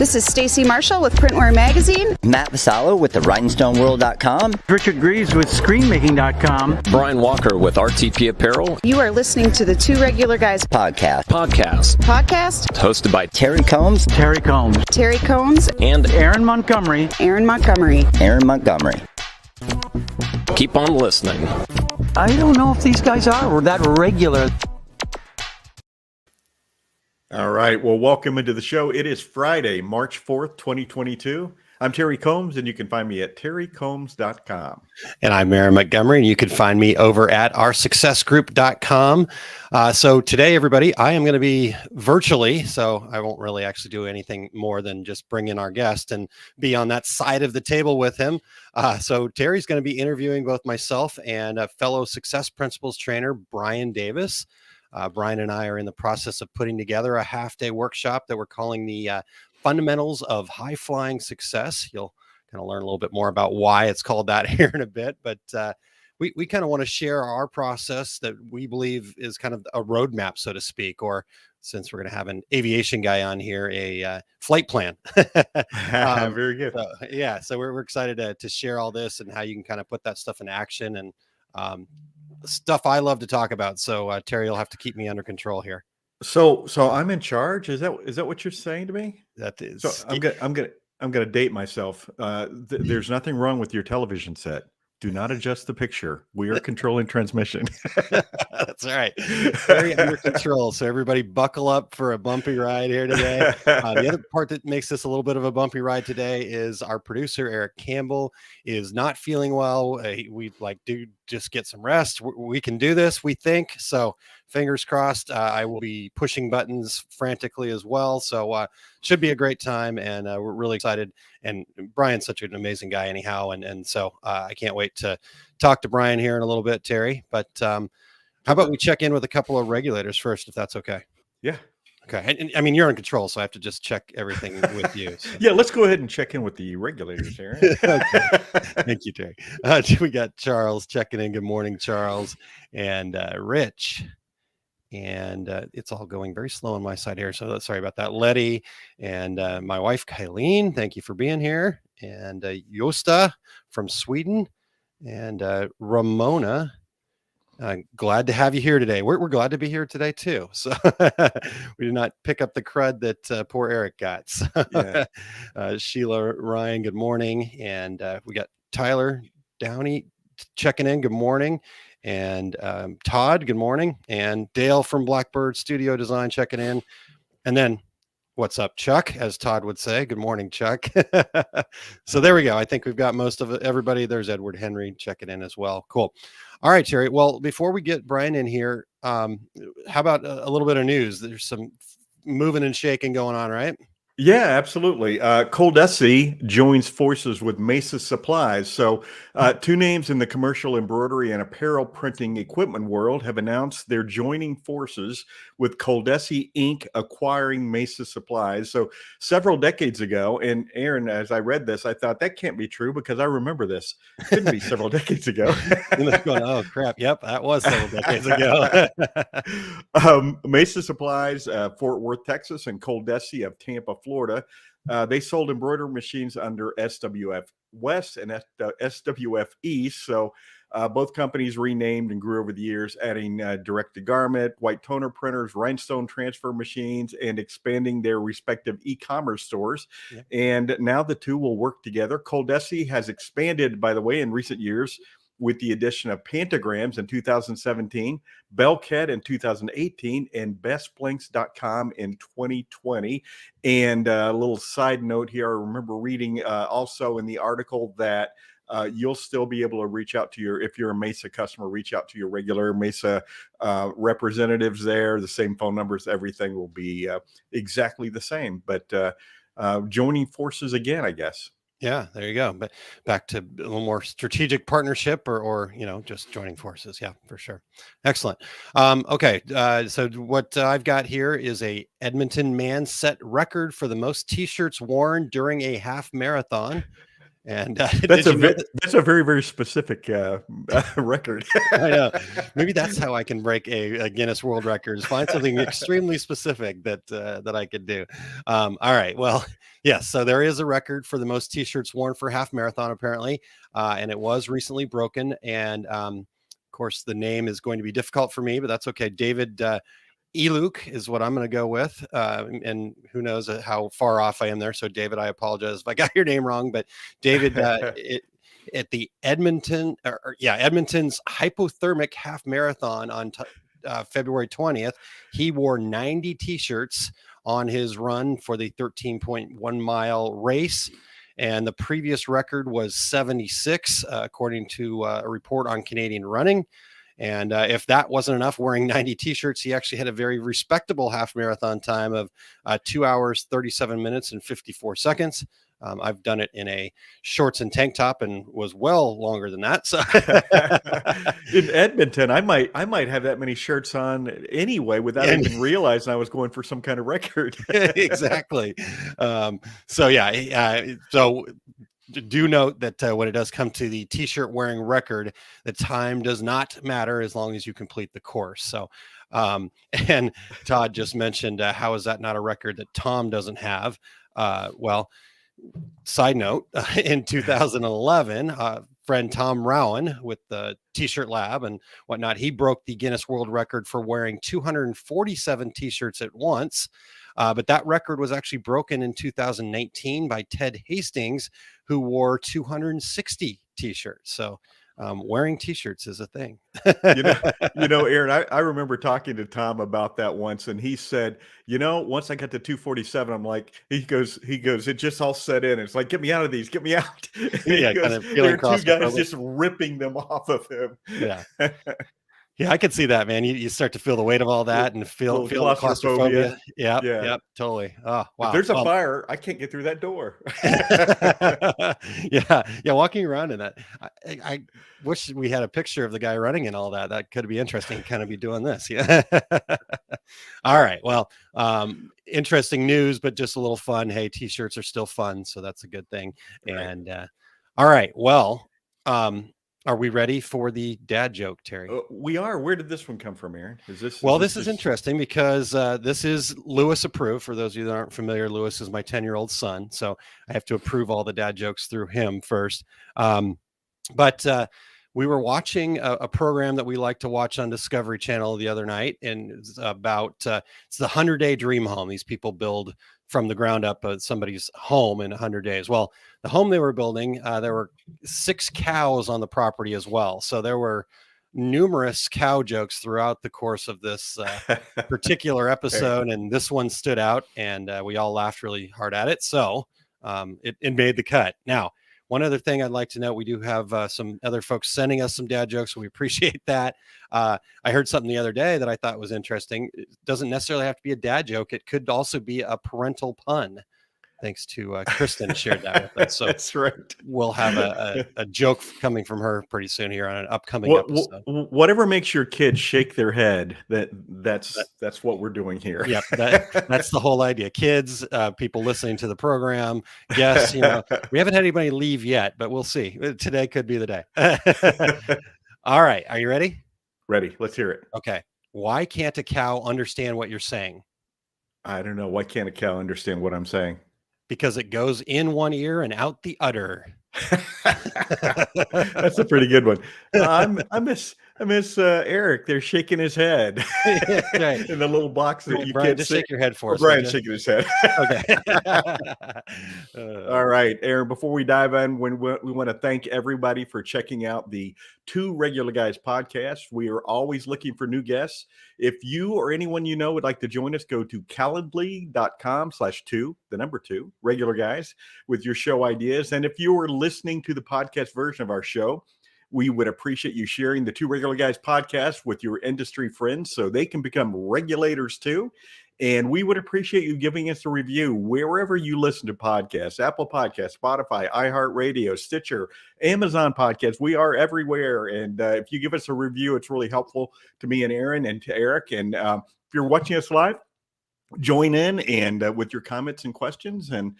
This is Stacy Marshall with Printwear Magazine. Matt Vassallo with the RhinestoneWorld.com. Richard Greaves with ScreenMaking.com. Brian Walker with RTP Apparel. You are listening to the Two Regular Guys Podcast. Hosted by Terry Combs. Terry Combs. Terry Combs. And Aaron Montgomery. Aaron Montgomery. Aaron Montgomery. Keep on listening. I don't know if these guys are that regular. All right. Well, welcome into the show. It is Friday, March 4th, 2022. I'm Terry Combs, and you can find me at terrycombs.com. And I'm Aaron Montgomery, and you can find me over at oursuccessgroup.com. So today, everybody, I am going to be virtually, so I won't really actually do anything more than just bring in our guest and be on that side of the table with him. So Terry's going to be interviewing both myself and a fellow Success Principles trainer, Brian Davis. Brian and I are in the process of putting together a half-day workshop that we're calling the Fundamentals of High-Flying Success. You'll kind of learn a little bit more about why it's called that here in a bit, but we kind of want to share our process that we believe is kind of a roadmap, so to speak, or since we're going to have an aviation guy on here, a flight plan. Very good. So we're excited to share all this and how you can kind of put that stuff in action and stuff I love to talk about. So Terry, you'll have to keep me under control here. So I'm in charge. Is that what you're saying to me? That is. So I'm gonna date myself. There's nothing wrong with your television set. Do not adjust the picture. We are controlling transmission. That's all right. Very under control. So everybody buckle up for a bumpy ride here today. The other part that makes this a little bit of a bumpy ride today is our producer, Eric Campbell, is not feeling well. We dude, just get some rest. We can do this, we think. So fingers crossed. I will be pushing buttons frantically as well. So should be a great time. And we're really excited. And Brian's such an amazing guy anyhow. And so I can't wait to talk to Brian here in a little bit, Terry. But how about we check in with a couple of regulators first, if that's okay? Yeah. Okay. And I mean, you're in control, so I have to just check everything with you. So. Yeah, let's go ahead and check in with the regulators here. Okay. Thank you, Terry. We got Charles checking in. Good morning, Charles. And Rich. And it's all going very slow on my side here. So sorry about that. Letty and my wife, Kylene, thank you for being here. And Josta from Sweden and Ramona. Glad to have you here today. We're glad to be here today, too. So we did not pick up the crud that poor Eric got. So, yeah. Sheila, Ryan, good morning. And we got Tyler Downey checking in. Good morning. And Todd, good morning. And Dale from Blackbird Studio Design checking in. And then what's up, Chuck, as Todd would say. Good morning, Chuck. So there we go. I think we've got most of everybody. There's Edward Henry checking in as well. Cool. All right, Terry. Well, before we get Brian in here, how about a little bit of news? There's some moving and shaking going on, right? Yeah, absolutely. Coldesi joins forces with Mesa Supplies. So two names in the commercial embroidery and apparel printing equipment world have announced they're joining forces with Coldesi Inc. acquiring Mesa Supplies. So several decades ago, and Aaron, as I read this, I thought that can't be true because I remember this. It couldn't be several decades ago. Going, oh, crap. Yep, that was several decades ago. Mesa Supplies, Fort Worth, Texas, and Coldesi of Tampa, Florida. They sold embroidery machines under SWF West and SWF East. So both companies renamed and grew over the years, adding direct-to-garment, white toner printers, rhinestone transfer machines, and expanding their respective e-commerce stores. Yeah. And now the two will work together. Coldesi has expanded, by the way, in recent years with the addition of Pentagrams in 2017, Belkhead in 2018, and bestblinks.com in 2020. And a little side note here, I remember reading also in the article that you'll still be able to reach out to if you're a Mesa customer, reach out to your regular Mesa representatives there. The same phone numbers, everything will be exactly the same. But joining forces again, I guess. Yeah, there you go. But back to a little more strategic partnership or just joining forces. Yeah, for sure. Excellent. Okay. So what I've got here is a Edmonton man set record for the most t-shirts worn during a half marathon. And That's did you know that's a very, very specific record. I know. Maybe that's how I can break a Guinness World Records. Find something extremely specific that I could do. All right. Well, yes. So there is a record for the most T-shirts worn for half marathon, apparently, and it was recently broken. And of course, the name is going to be difficult for me, but that's okay. David Eluk is what I'm going to go with, and who knows how far off I am there. So, David, I apologize if I got your name wrong, but David. At the Edmonton's hypothermic half marathon on February 20th, he wore 90 T-shirts on his run for the 13.1 mile race. And the previous record was 76, according to a report on Canadian Running. And if that wasn't enough, wearing 90 T-shirts, he actually had a very respectable half marathon time of 2 hours, 37 minutes and 54 seconds. I've done it in a shorts and tank top and was well longer than that. So in Edmonton, I might have that many shirts on anyway without even realizing I was going for some kind of record. Exactly. So do note that when it does come to the T-shirt wearing record, the time does not matter as long as you complete the course. So, and Todd just mentioned, how is that not a record that Tom doesn't have? Well, side note, in 2011, friend Tom Rowan with the T-shirt lab and whatnot, he broke the Guinness World Record for wearing 247 T-shirts at once. But that record was actually broken in 2019 by Ted Hastings, who wore 260 T-shirts. So wearing T-shirts is a thing. Aaron, I remember talking to Tom about that once, and he said, once I got to 247, I'm like, he goes, it just all set in. It's like, get me out of these, get me out. Yeah, goes, kind of feeling there are two guys just ripping them off of him. Yeah. Yeah, I could see that, man. You start to feel the weight of all that and feel claustrophobia. Yeah, totally. Oh, wow. If there's a fire, I can't get through that door. Yeah. Walking around in that, I wish we had a picture of the guy running and all that. That could be interesting. Kind of be doing this. Yeah. All right. Well, interesting news, but just a little fun. Hey, T-shirts are still fun, so that's a good thing. Right. And all right. Well, are we ready for the dad joke, Terry? We are. Where did this one come from, Aaron? This is interesting because this is Lewis approved. For those of you that aren't familiar, Lewis is my 10-year-old son. So I have to approve all the dad jokes through him first. But we were watching a program that we like to watch on Discovery Channel the other night. And it's about, it's the 100-day dream home. These people build from the ground up somebody's home in 100 days. Well, the home they were building, there were 6 cows on the property as well. So there were numerous cow jokes throughout the course of this particular episode. And this one stood out, and we all laughed really hard at it. So it made the cut. Now, one other thing I'd like to note, we do have some other folks sending us some dad jokes, so we appreciate that. I heard something the other day that I thought was interesting. It doesn't necessarily have to be a dad joke. It could also be a parental pun. Thanks to Kristen shared that with us. So that's right. We'll have a joke coming from her pretty soon here on an upcoming episode. Whatever makes your kids shake their head, that's what we're doing here. Yep, that's the whole idea. Kids, people listening to the program, guests, we haven't had anybody leave yet, but we'll see. Today could be the day. All right, are you ready? Ready. Let's hear it. Okay. Why can't a cow understand what you're saying? I don't know. Why can't a cow understand what I'm saying? Because it goes in one ear and out the other. That's a pretty good one. I miss Eric. They're shaking his head right. in the little box that you Brian, can't just see. shake your head for us. Brian's shaking his head. Okay. All right, Aaron. Before we dive in, we want to thank everybody for checking out the Two Regular Guys podcast. We are always looking for new guests. If you or anyone you know would like to join us, go to calendly.com/2, the number 2, Regular Guys, with your show ideas. And if you are listening to the podcast version of our show, we would appreciate you sharing the Two Regular Guys podcast with your industry friends so they can become regulators too. And we would appreciate you giving us a review wherever you listen to podcasts: Apple Podcasts, Spotify, iHeartRadio, Stitcher, Amazon Podcasts. We are everywhere. And if you give us a review, it's really helpful to me and Aaron and to Eric. And if you're watching us live, join in and with your comments and questions. And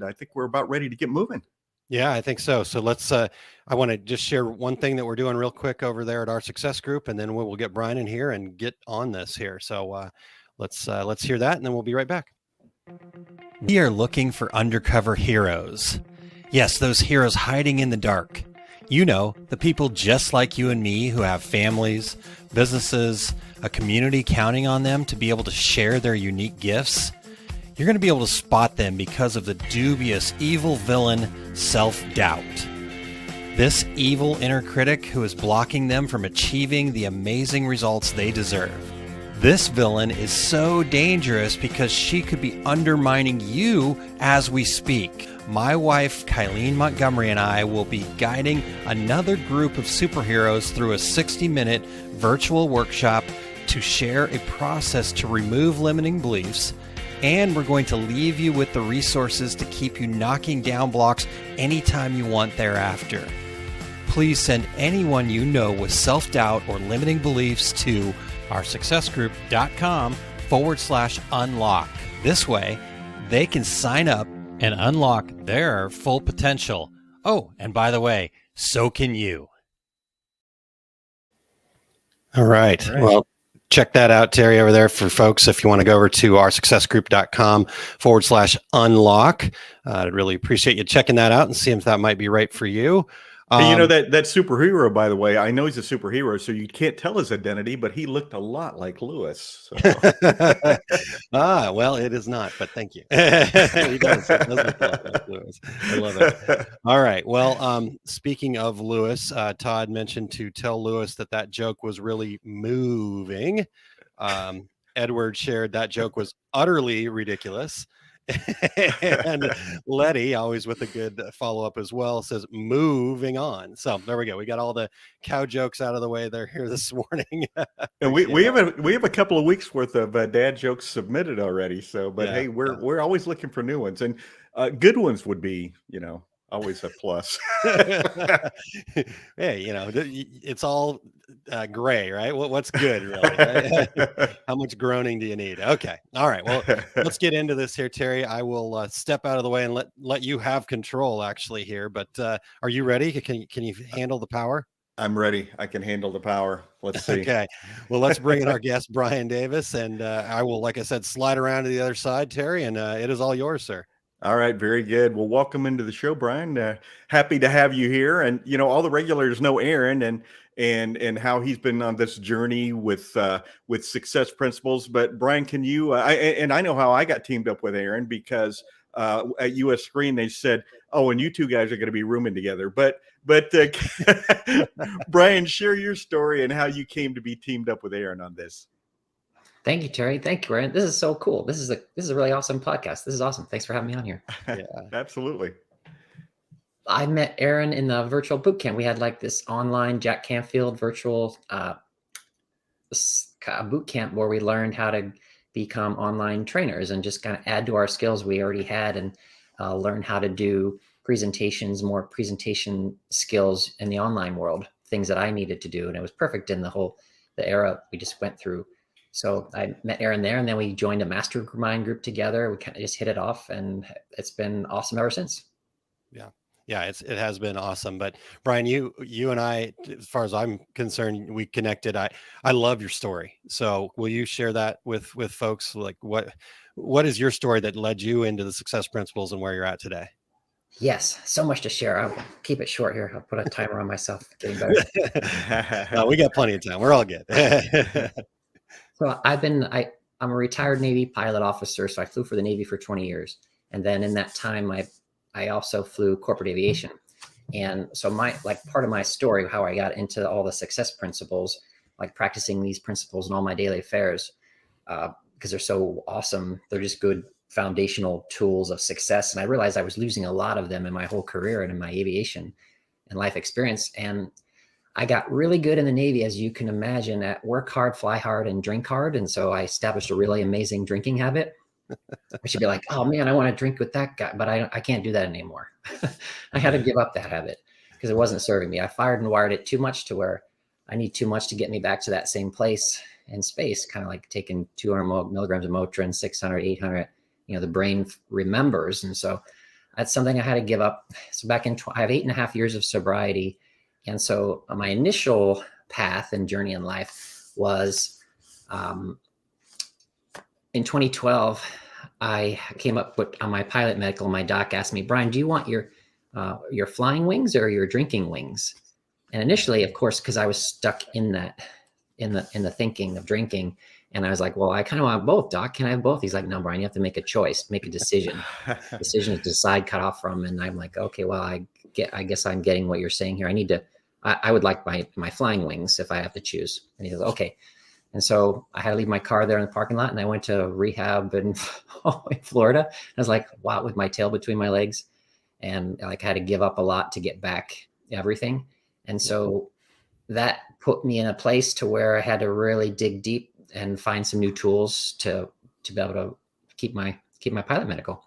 I think we're about ready to get moving. Yeah, I think so. So let's, I want to just share one thing that we're doing real quick over there at our success group, and then we'll get Brian in here and get on this here. So let's hear that, and then we'll be right back. We are looking for undercover heroes. Yes, those heroes hiding in the dark. You know, the people just like you and me who have families, businesses, a community counting on them to be able to share their unique gifts. You're going to be able to spot them because of the dubious evil villain, self-doubt. This evil inner critic who is blocking them from achieving the amazing results they deserve. This villain is so dangerous because she could be undermining you as we speak. My wife, Kylene Montgomery, and I will be guiding another group of superheroes through a 60-minute virtual workshop to share a process to remove limiting beliefs. And we're going to leave you with the resources to keep you knocking down blocks anytime you want thereafter. Please send anyone you know with self-doubt or limiting beliefs to oursuccessgroup.com/unlock. This way, they can sign up and unlock their full potential. Oh, and by the way, so can you. All right. Well, check that out, Terry, over there for folks. If you want to go over to oursuccessgroup.com/unlock, I'd really appreciate you checking that out and see if that might be right for you. Hey, you know, that superhero, by the way, I know he's a superhero, so you can't tell his identity, but he looked a lot like Lewis. So. Well, it is not, but thank you. He does. It does look like Lewis. I love it. All right. Well, speaking of Lewis, Todd mentioned to tell Lewis that joke was really moving. Edward shared that joke was utterly ridiculous. And Letty, always with a good follow-up as well, says moving on. So there we go. We got all the cow jokes out of the way there here this morning. And we have a couple of weeks worth of dad jokes submitted already. So, but hey, we're always looking for new ones, and good ones would be, you know, always a plus. Hey, you know, it's all gray, right? What's good, really? Right? How much groaning do you need? Okay. All right. Well, let's get into this here, Terry. I will step out of the way and let you have control actually here. But are you ready? Can you handle the power? I'm ready. I can handle the power. Let's see. Okay. Well, let's bring in our guest, Brian Davis. And I will, like I said, slide around to the other side, Terry, and it is all yours, sir. All right, very good. Well, welcome into the show, Brian. Happy to have you here. And you know, all the regulars know Aaron and how he's been on this journey with success principles. But Brian, can you? I know how I got teamed up with Aaron because at US Screen they said, "Oh, and you two guys are going to be rooming together." But Brian, share your story and how you came to be teamed up with Aaron on this. Thank you, Terry. Thank you, Brian. This is so cool. This is a really awesome podcast. This is awesome. Thanks for having me on here. Yeah, absolutely. I met Aaron in the virtual boot camp. We had like this online Jack Canfield virtual boot camp where we learned how to become online trainers and just kind of add to our skills we already had and learn how to do presentations, more presentation skills in the online world, things that I needed to do. And it was perfect in the era we just went through. So I met Aaron there, and then we joined a mastermind group together. We kind of just hit it off, and it's been awesome ever since. Yeah, it has been awesome. But Brian, you and I, as far as I'm concerned, we connected. I love your story. So will you share that with folks? Like what is your story that led you into the success principles and where you're at today? Yes, so much to share. I'll keep it short here. I'll put a timer on myself. Getting better. No, we got plenty of time. We're all good. So I'm a retired Navy pilot officer. So I flew for the Navy for 20 years. And then in that time, I also flew corporate aviation. And so part of my story, how I got into all the success principles, like practicing these principles in all my daily affairs, because they're so awesome. They're just good foundational tools of success. And I realized I was losing a lot of them in my whole career and in my aviation and life experience. And I got really good in the Navy, as you can imagine, at work hard, fly hard, and drink hard. And so I established a really amazing drinking habit. I should be like, oh man, I want to drink with that guy, but I can't do that anymore. I had to give up that habit because it wasn't serving me. I fired and wired it too much to where I need too much to get me back to that same place in space, kind of like taking 200 milligrams of Motrin, 600, 800, the brain remembers. And so that's something I had to give up. So back in, I have 8.5 years of sobriety. And so my initial path and journey in life was in 2012, I came up with on my pilot medical, my doc asked me, Brian, do you want your flying wings or your drinking wings? And initially, of course, because I was stuck in that, in the thinking of drinking. And I was like, well, I kind of want both, doc. Can I have both? He's like, no, Brian, you have to make a choice, make a decision. Decision to decide, cut off from. And I'm like, okay, well, I guess I'm getting what you're saying here. I would like my flying wings if I have to choose. And he goes, okay. And so I had to leave my car there in the parking lot, and I went to rehab in Florida. I was like, wow, with my tail between my legs, and like I had to give up a lot to get back everything. And so that put me in a place to where I had to really dig deep and find some new tools to be able to keep my pilot medical.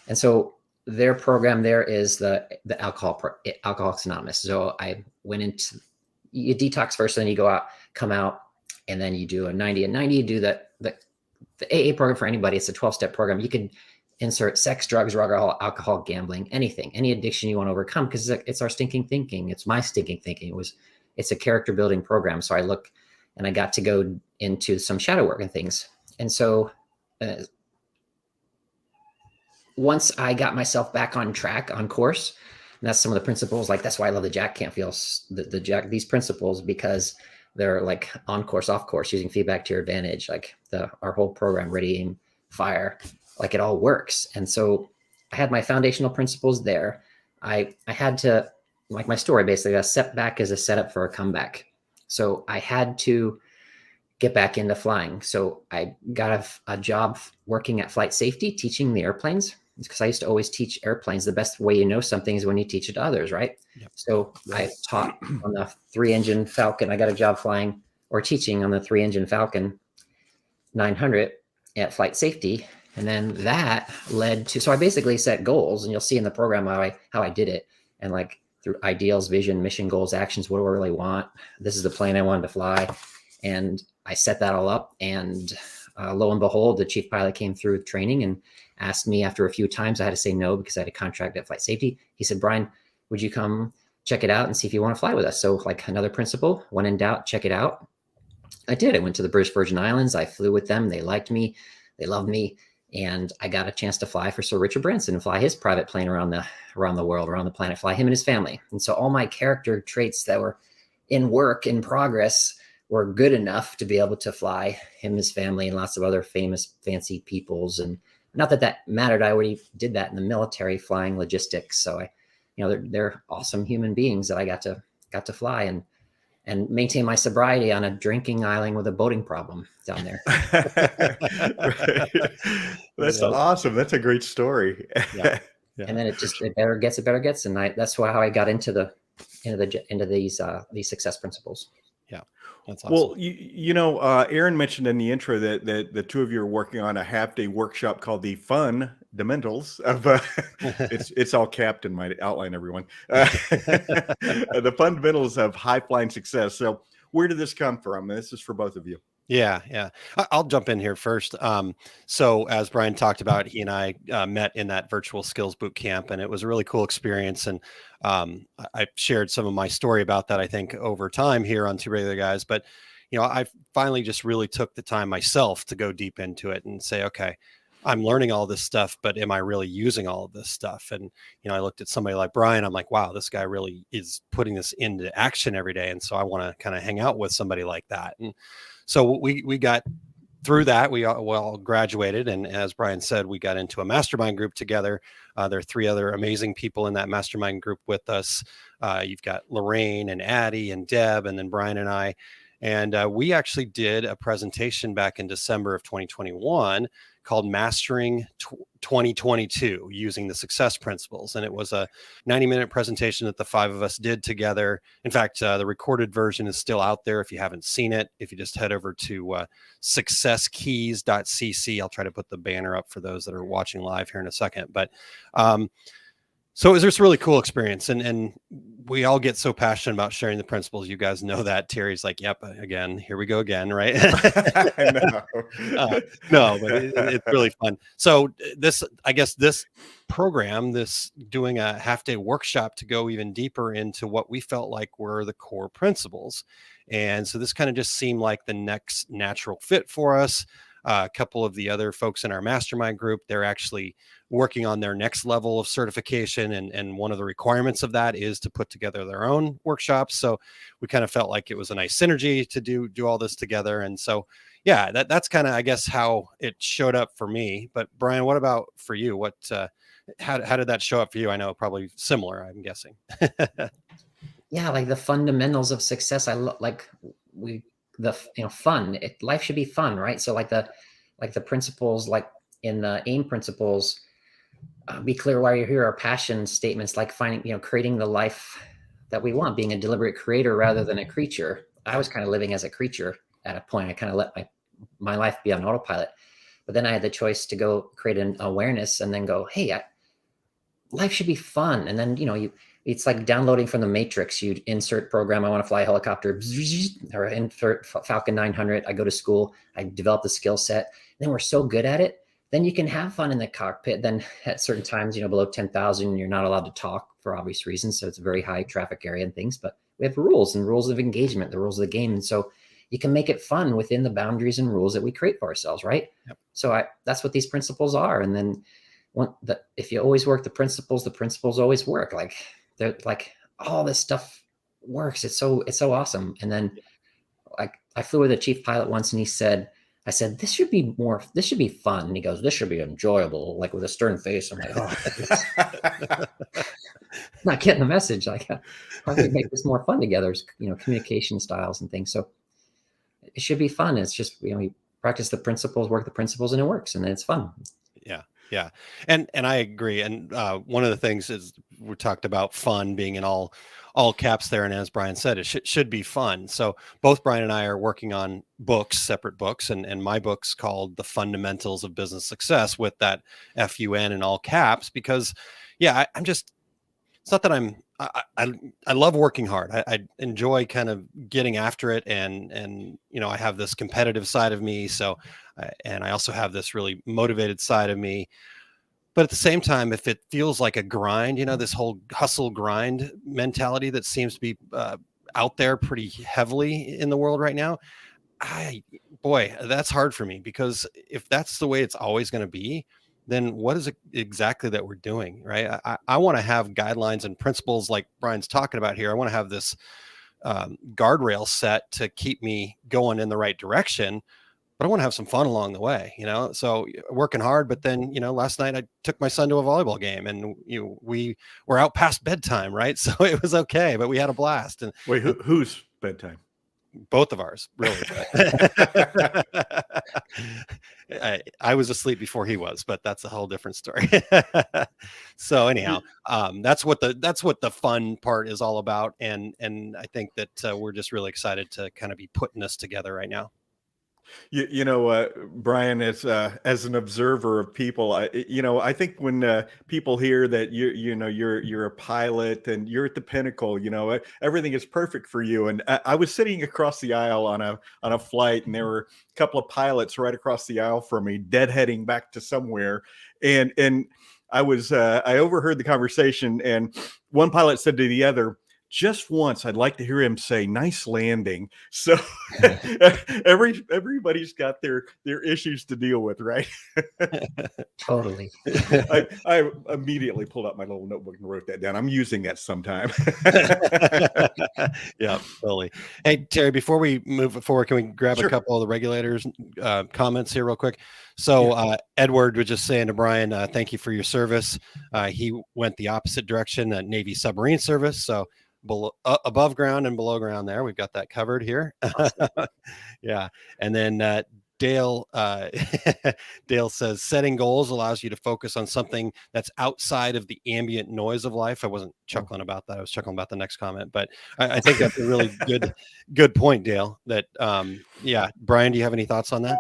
And so their program there is the Alcoholics Anonymous. So I went into, you detox first, then you go out, come out, and then you do a 90 and 90. You do the AA program for anybody. It's a 12-step program. You can insert sex, drugs, alcohol, gambling, anything, any addiction you want to overcome, because it's our stinking thinking. It's my stinking thinking. It's a character building program. So I look, and I got to go into some shadow work and things. And so once I got myself back on track, on course, and that's some of the principles, like that's why I love the Jack Canfield, these principles, because they're like on course, off course, using feedback to your advantage, like our whole program, Ready, Aim, Fire, like it all works. And so I had my foundational principles there. I had to, like my story, basically a setback is a setup for a comeback. So I had to get back into flying. So I got a job working at flight safety, teaching the airplanes, because I used to always teach airplanes. The best way you know something is when you teach it to others, right? Yep. So I taught on the 3-engine Falcon. I got a job flying or teaching on the 3-engine Falcon 900 at flight safety. And then that led to, so I basically set goals, and you'll see in the program how I did it. And like through ideals, vision, mission, goals, actions, what do I really want? This is the plane I wanted to fly. And I set that all up, and lo and behold, the chief pilot came through training and asked me after a few times. I had to say no because I had a contract at flight safety. He said, Brian, would you come check it out and see if you want to fly with us? So like another principle, when in doubt, check it out. I did. I went to the British Virgin Islands. I flew with them. They liked me. They loved me. And I got a chance to fly for Sir Richard Branson and fly his private plane around the world, around the planet, fly him and his family. And so all my character traits that were in work, in progress, were good enough to be able to fly him, his family, and lots of other famous, fancy peoples. And not that that mattered. I already did that in the military, flying logistics. So they're awesome human beings that I got to fly and maintain my sobriety on a drinking island with a boating problem down there. That's awesome. That's a great story. Yeah. And then it better gets. And that's how I got into these success principles. Yeah. That's awesome. Well, Aaron mentioned in the intro that the two of you are working on a half-day workshop called the Fundamentals of it's all capped in my outline, everyone. The Fundamentals of High-Flying Success. So where did this come from? This is for both of you. Yeah. I'll jump in here first. So as Brian talked about, he and I met in that virtual skills boot camp, and it was a really cool experience. And I shared some of my story about that, I think, over time here on Two Regular Guys. But, I finally just really took the time myself to go deep into it and say, okay, I'm learning all this stuff, but am I really using all of this stuff? And, I looked at somebody like Brian. I'm like, wow, this guy really is putting this into action every day. And so I want to kind of hang out with somebody like that. And so we got through that. We all graduated. And as Brian said, we got into a mastermind group together. There are 3 other amazing people in that mastermind group with us. You've got Lorraine and Addie and Deb, and then Brian and I. And we actually did a presentation back in December of 2021 called Mastering 2022 using the success principles. And it was a 90-minute presentation that the 5 of us did together. In fact, the recorded version is still out there if you haven't seen it. If you just head over to successkeys.cc, I'll try to put the banner up for those that are watching live here in a second. But So it was this really cool experience, and we all get so passionate about sharing the principles. You guys know that. Terry's like, "Yep, again, here we go again," right? I know. No, but it's really fun. So I guess this program, this doing a half-day workshop to go even deeper into what we felt like were the core principles, and so this kind of just seemed like the next natural fit for us. A couple of the other folks in our mastermind group, they're actually working on their next level of certification. And one of the requirements of that is to put together their own workshops. So we kind of felt like it was a nice synergy to do all this together. And so, yeah, that's kind of, I guess, how it showed up for me. But Brian, what about for you? What, how did that show up for you? I know probably similar, I'm guessing. Yeah. Like the fundamentals of success. Fun. Life should be fun, right? So like the principles, like in the AIM principles, be clear why you're here. Our passion statements, like creating the life that we want, being a deliberate creator rather than a creature. I was kind of living as a creature at a point. I kind of let my life be on autopilot, but then I had the choice to go create an awareness and then go, hey, life should be fun. And then, it's like downloading from the Matrix. You'd insert program. I want to fly a helicopter, or insert Falcon 900. I go to school. I develop the skill set. And then we're so good at it. Then you can have fun in the cockpit. Then at certain times, below 10,000, you're not allowed to talk for obvious reasons. So it's a very high traffic area and things, but we have rules and rules of engagement, the rules of the game. And so you can make it fun within the boundaries and rules that we create for ourselves. Right. Yep. So that's what these principles are. And then if you always work the principles always work. Like they're like, all this stuff works. It's so awesome. And then like I flew with a chief pilot once and I said, this should be fun. And he goes, this should be enjoyable, like with a stern face. I'm like, oh, not getting the message. Like, how can we make this more fun together? Communication styles and things. So it should be fun. It's just, we practice the principles, work the principles, and it works. And then it's fun. Yeah. Yeah. And I agree. And one of the things is we talked about fun being in all caps there. And as Brian said, it should be fun. So both Brian and I are working on separate books, and my book's called The Fundamentals of Business Success with that FUN in all caps, because it's not that I love working hard. I enjoy kind of getting after it. And I have this competitive side of me. So, and I also have this really motivated side of me. But at the same time, if it feels like a grind, this whole hustle grind mentality that seems to be out there pretty heavily in the world right now, that's hard for me, because if that's the way it's always going to be, then what is it exactly that we're doing, right? I want to have guidelines and principles like Brian's talking about here. I want to have this guardrail set to keep me going in the right direction, but I want to have some fun along the way, so working hard. But then, last night I took my son to a volleyball game, and we were out past bedtime, right? So it was okay, but we had a blast. And wait, whose bedtime? Both of ours, really. I was asleep before he was, but that's a whole different story. So anyhow, that's what the fun part is all about, and I think that we're just really excited to kind of be putting this together right now. Brian, as an observer of people, I think when people hear that you're a pilot and you're at the pinnacle, everything is perfect for you. And I was sitting across the aisle on a flight, and there were a couple of pilots right across the aisle from me, deadheading back to somewhere, and I overheard the conversation, and one pilot said to the other, just once, I'd like to hear him say, "Nice landing." So everybody's got their issues to deal with, right? Totally. I immediately pulled out my little notebook and wrote that down. I'm using that sometime. Yeah, totally. Hey, Terry, before we move forward, can we grab a couple of the regulators' comments here real quick? So Edward was just saying to Brian, thank you for your service. He went the opposite direction, Navy submarine service. So above ground and below ground there. We've got that covered here. Awesome. Yeah. And then Dale says setting goals allows you to focus on something that's outside of the ambient noise of life. I wasn't chuckling about that. I was chuckling about the next comment, but I think that's a really good point, Dale, that, Brian, do you have any thoughts on that?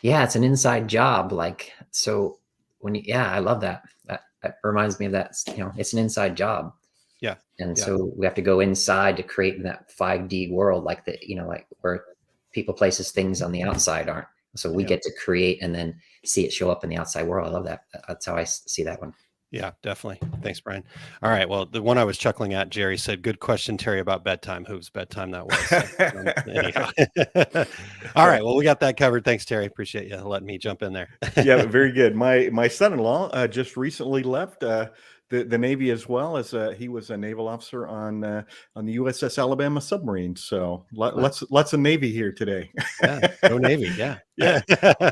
Yeah, it's an inside job. Like, so I love that. That reminds me of that, it's an inside job. Yeah. And so we have to go inside to create that 5D world, like like where people, places, things on the outside aren't. So we get to create and then see it show up in the outside world. I love that. That's how I see that one. Yeah, definitely. Thanks, Brian. All right. Well, the one I was chuckling at, Jerry said, good question, Terry, about bedtime. Whose bedtime that was. So, anyhow. All right. Well, we got that covered. Thanks, Terry. Appreciate you letting me jump in there. Yeah, very good. My son-in-law just recently left the Navy as well, as he was a naval officer on the USS Alabama submarine. So lots of Navy here today. Yeah, go Navy. Yeah. Yeah.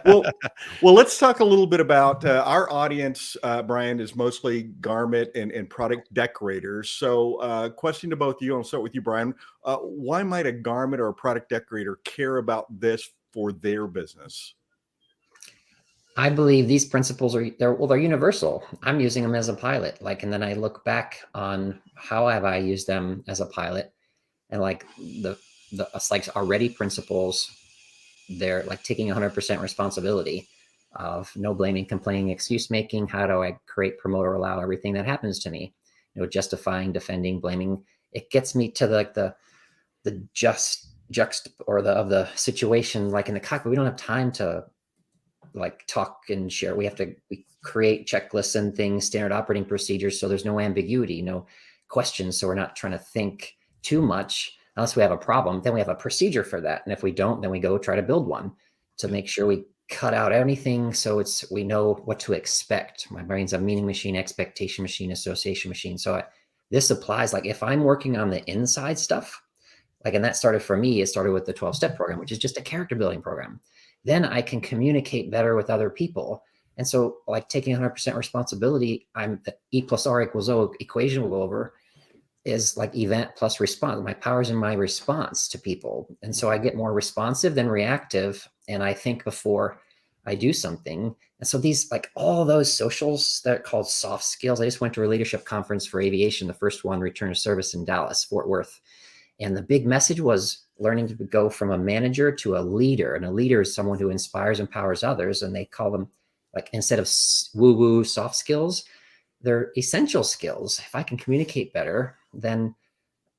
Well, let's talk a little bit about our audience. Brian, is mostly garment and product decorators. So question to both of you. I'll start with you, Brian. Why might a garment or a product decorator care about this for their business? I believe these principles they're universal. I'm using them as a pilot, and then I look back on how have I used them as a pilot, and it's like already principles. They're like taking 100% responsibility of no blaming, complaining, excuse making. How do I create, promote, or allow everything that happens to me? Justifying, defending, blaming. It gets me to the of the situation. Like in the cockpit, we don't have time to talk and share. We create checklists and things, standard operating procedures, so there's no ambiguity, no questions. So we're not trying to think too much unless we have a problem. Then we have a procedure for that, and if we don't, then we go try to build one to make sure we cut out anything so we know what to expect. My brain's a meaning machine, expectation machine, association machine. So this applies if I'm working on the inside stuff, and that started for me. It started with the 12-step program, which is just a character building program. Then I can communicate better with other people. And so taking 100% responsibility, the E plus R equals O equation we'll go over is event plus response. My power's in my response to people. And so I get more responsive than reactive. And I think before I do something. And so these, all those socials that are called soft skills. I just went to a leadership conference for aviation, the first one, return to service in Dallas, Fort Worth. And the big message was learning to go from a manager to a leader. And a leader is someone who inspires, empowers others. And they call them, instead of woo-woo soft skills, they're essential skills. If I can communicate better, then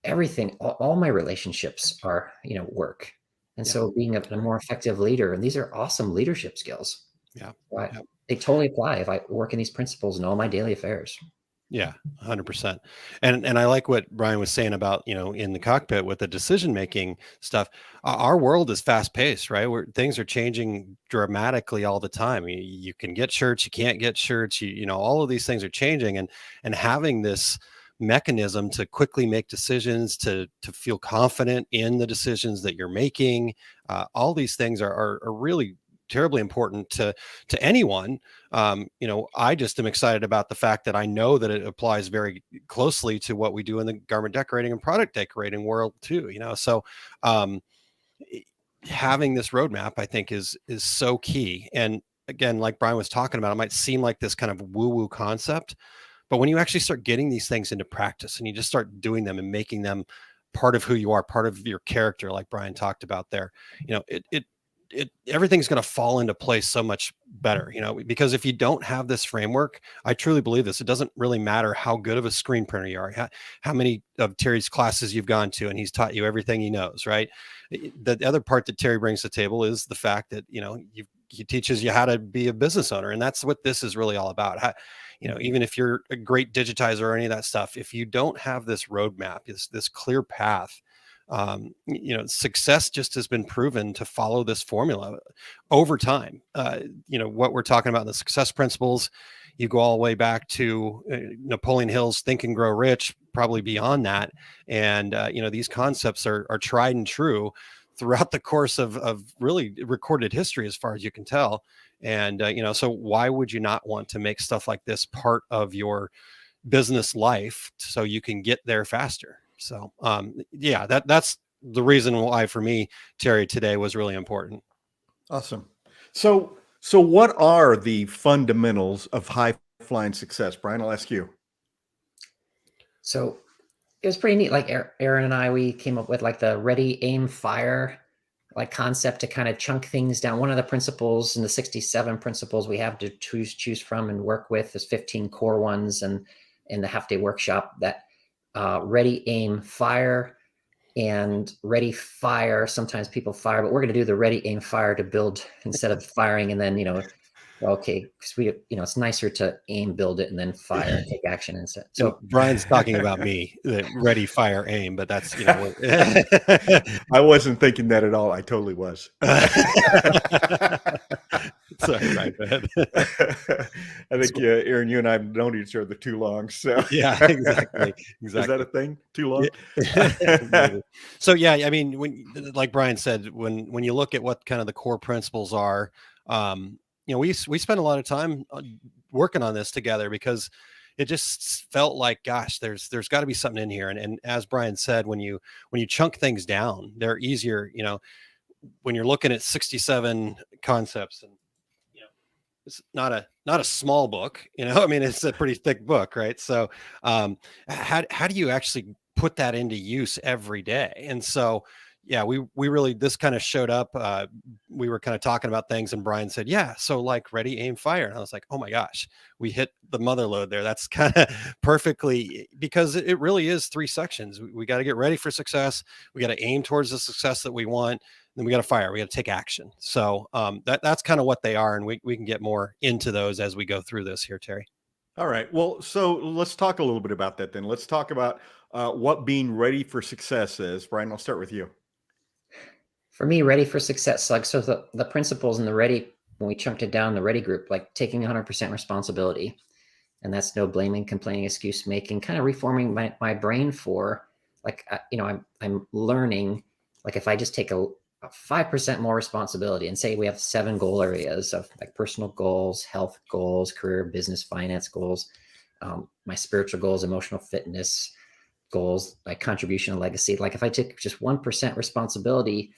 everything, all my relationships are, work. And so being a more effective leader, and these are awesome leadership skills. Yeah. They totally apply if I work in these principles in all my daily affairs. Yeah, 100%. And I like what Brian was saying about, in the cockpit with the decision-making stuff. Our world is fast paced, right? Where things are changing dramatically all the time. You can get shirts, you can't get shirts, all of these things are changing, and having this mechanism to quickly make decisions, to feel confident in the decisions that you're making. All these things are really terribly important to anyone. I just am excited about the fact that I know that it applies very closely to what we do in the garment decorating and product decorating world too. So having this roadmap, I think, is so key. And again, like Brian was talking about, it might seem like this kind of woo-woo concept, but when you actually start getting these things into practice and you just start doing them and making them part of who you are, part of your character, like Brian talked about there, everything's going to fall into place so much better, because if you don't have this framework, I truly believe this, it doesn't really matter how good of a screen printer you are, how many of Terry's classes you've gone to, and he's taught you everything he knows, right? The other part that Terry brings to the table is the fact that, he teaches you how to be a business owner. And that's what this is really all about. Even if you're a great digitizer or any of that stuff, if you don't have this roadmap, this clear path, success just has been proven to follow this formula over time. What we're talking about in the success principles, you go all the way back to Napoleon Hill's Think and Grow Rich, probably beyond that. And, these concepts are tried and true throughout the course of really recorded history, as far as you can tell. And, so why would you not want to make stuff like this part of your business life so you can get there faster? So, that's the reason why, for me, Terry, today was really important. Awesome. So what are the fundamentals of high flying success? Brian, I'll ask you. So it was pretty neat. Aaron and I, we came up with the ready, aim, fire like concept to kind of chunk things down. One of the principles in the 67 principles we have to choose from and work with is 15 core ones, and in the half-day workshop that ready, aim, fire, and ready, fire. Sometimes people fire, but we're going to do the ready, aim, fire to build instead of firing and then, okay, because it's nicer to aim, build it, and then fire and take action instead. So Brian's talking about me, the ready, fire, aim, but that's, I wasn't thinking that at all. I totally was. Sorry, right, go ahead. I think, Aaron, you and I have known each other too long. So yeah, exactly. Is that a thing? Too long? Yeah. So yeah, I mean, like Brian said, when you look at what kind of the core principles are, we spent a lot of time working on this together because it just felt like, gosh, there's got to be something in here. And as Brian said, when you chunk things down, they're easier. When you're looking at 67 concepts, and it's not a small book. I mean, it's a pretty thick book, right? So how do you actually put that into use every day? And so yeah, we really, this kind of showed up. We were kind of talking about things and Brian said, yeah, so like ready, aim, fire. And I was like, oh my gosh, we hit the mother lode there. That's kind of perfectly, because it really is 3 sections. We got to get ready for success. We got to aim towards the success that we want. Then we got to fire. We got to take action. So that's kind of what they are. And we can get more into those as we go through this here, Terry. All right. Well, so let's talk a little bit about that then. Let's talk about what being ready for success is. Brian, I'll start with you. For me, ready for success, so the principles in the ready, when we chunked it down, the ready group, like taking 100% responsibility, and that's no blaming, complaining, excuse making, kind of reforming my brain for, like, I'm learning, like if I just take a 5% more responsibility and say we have 7 goal areas of like personal goals, health goals, career, business, finance goals, my spiritual goals, emotional fitness goals, like contribution and legacy. Like if I take just 1% responsibility,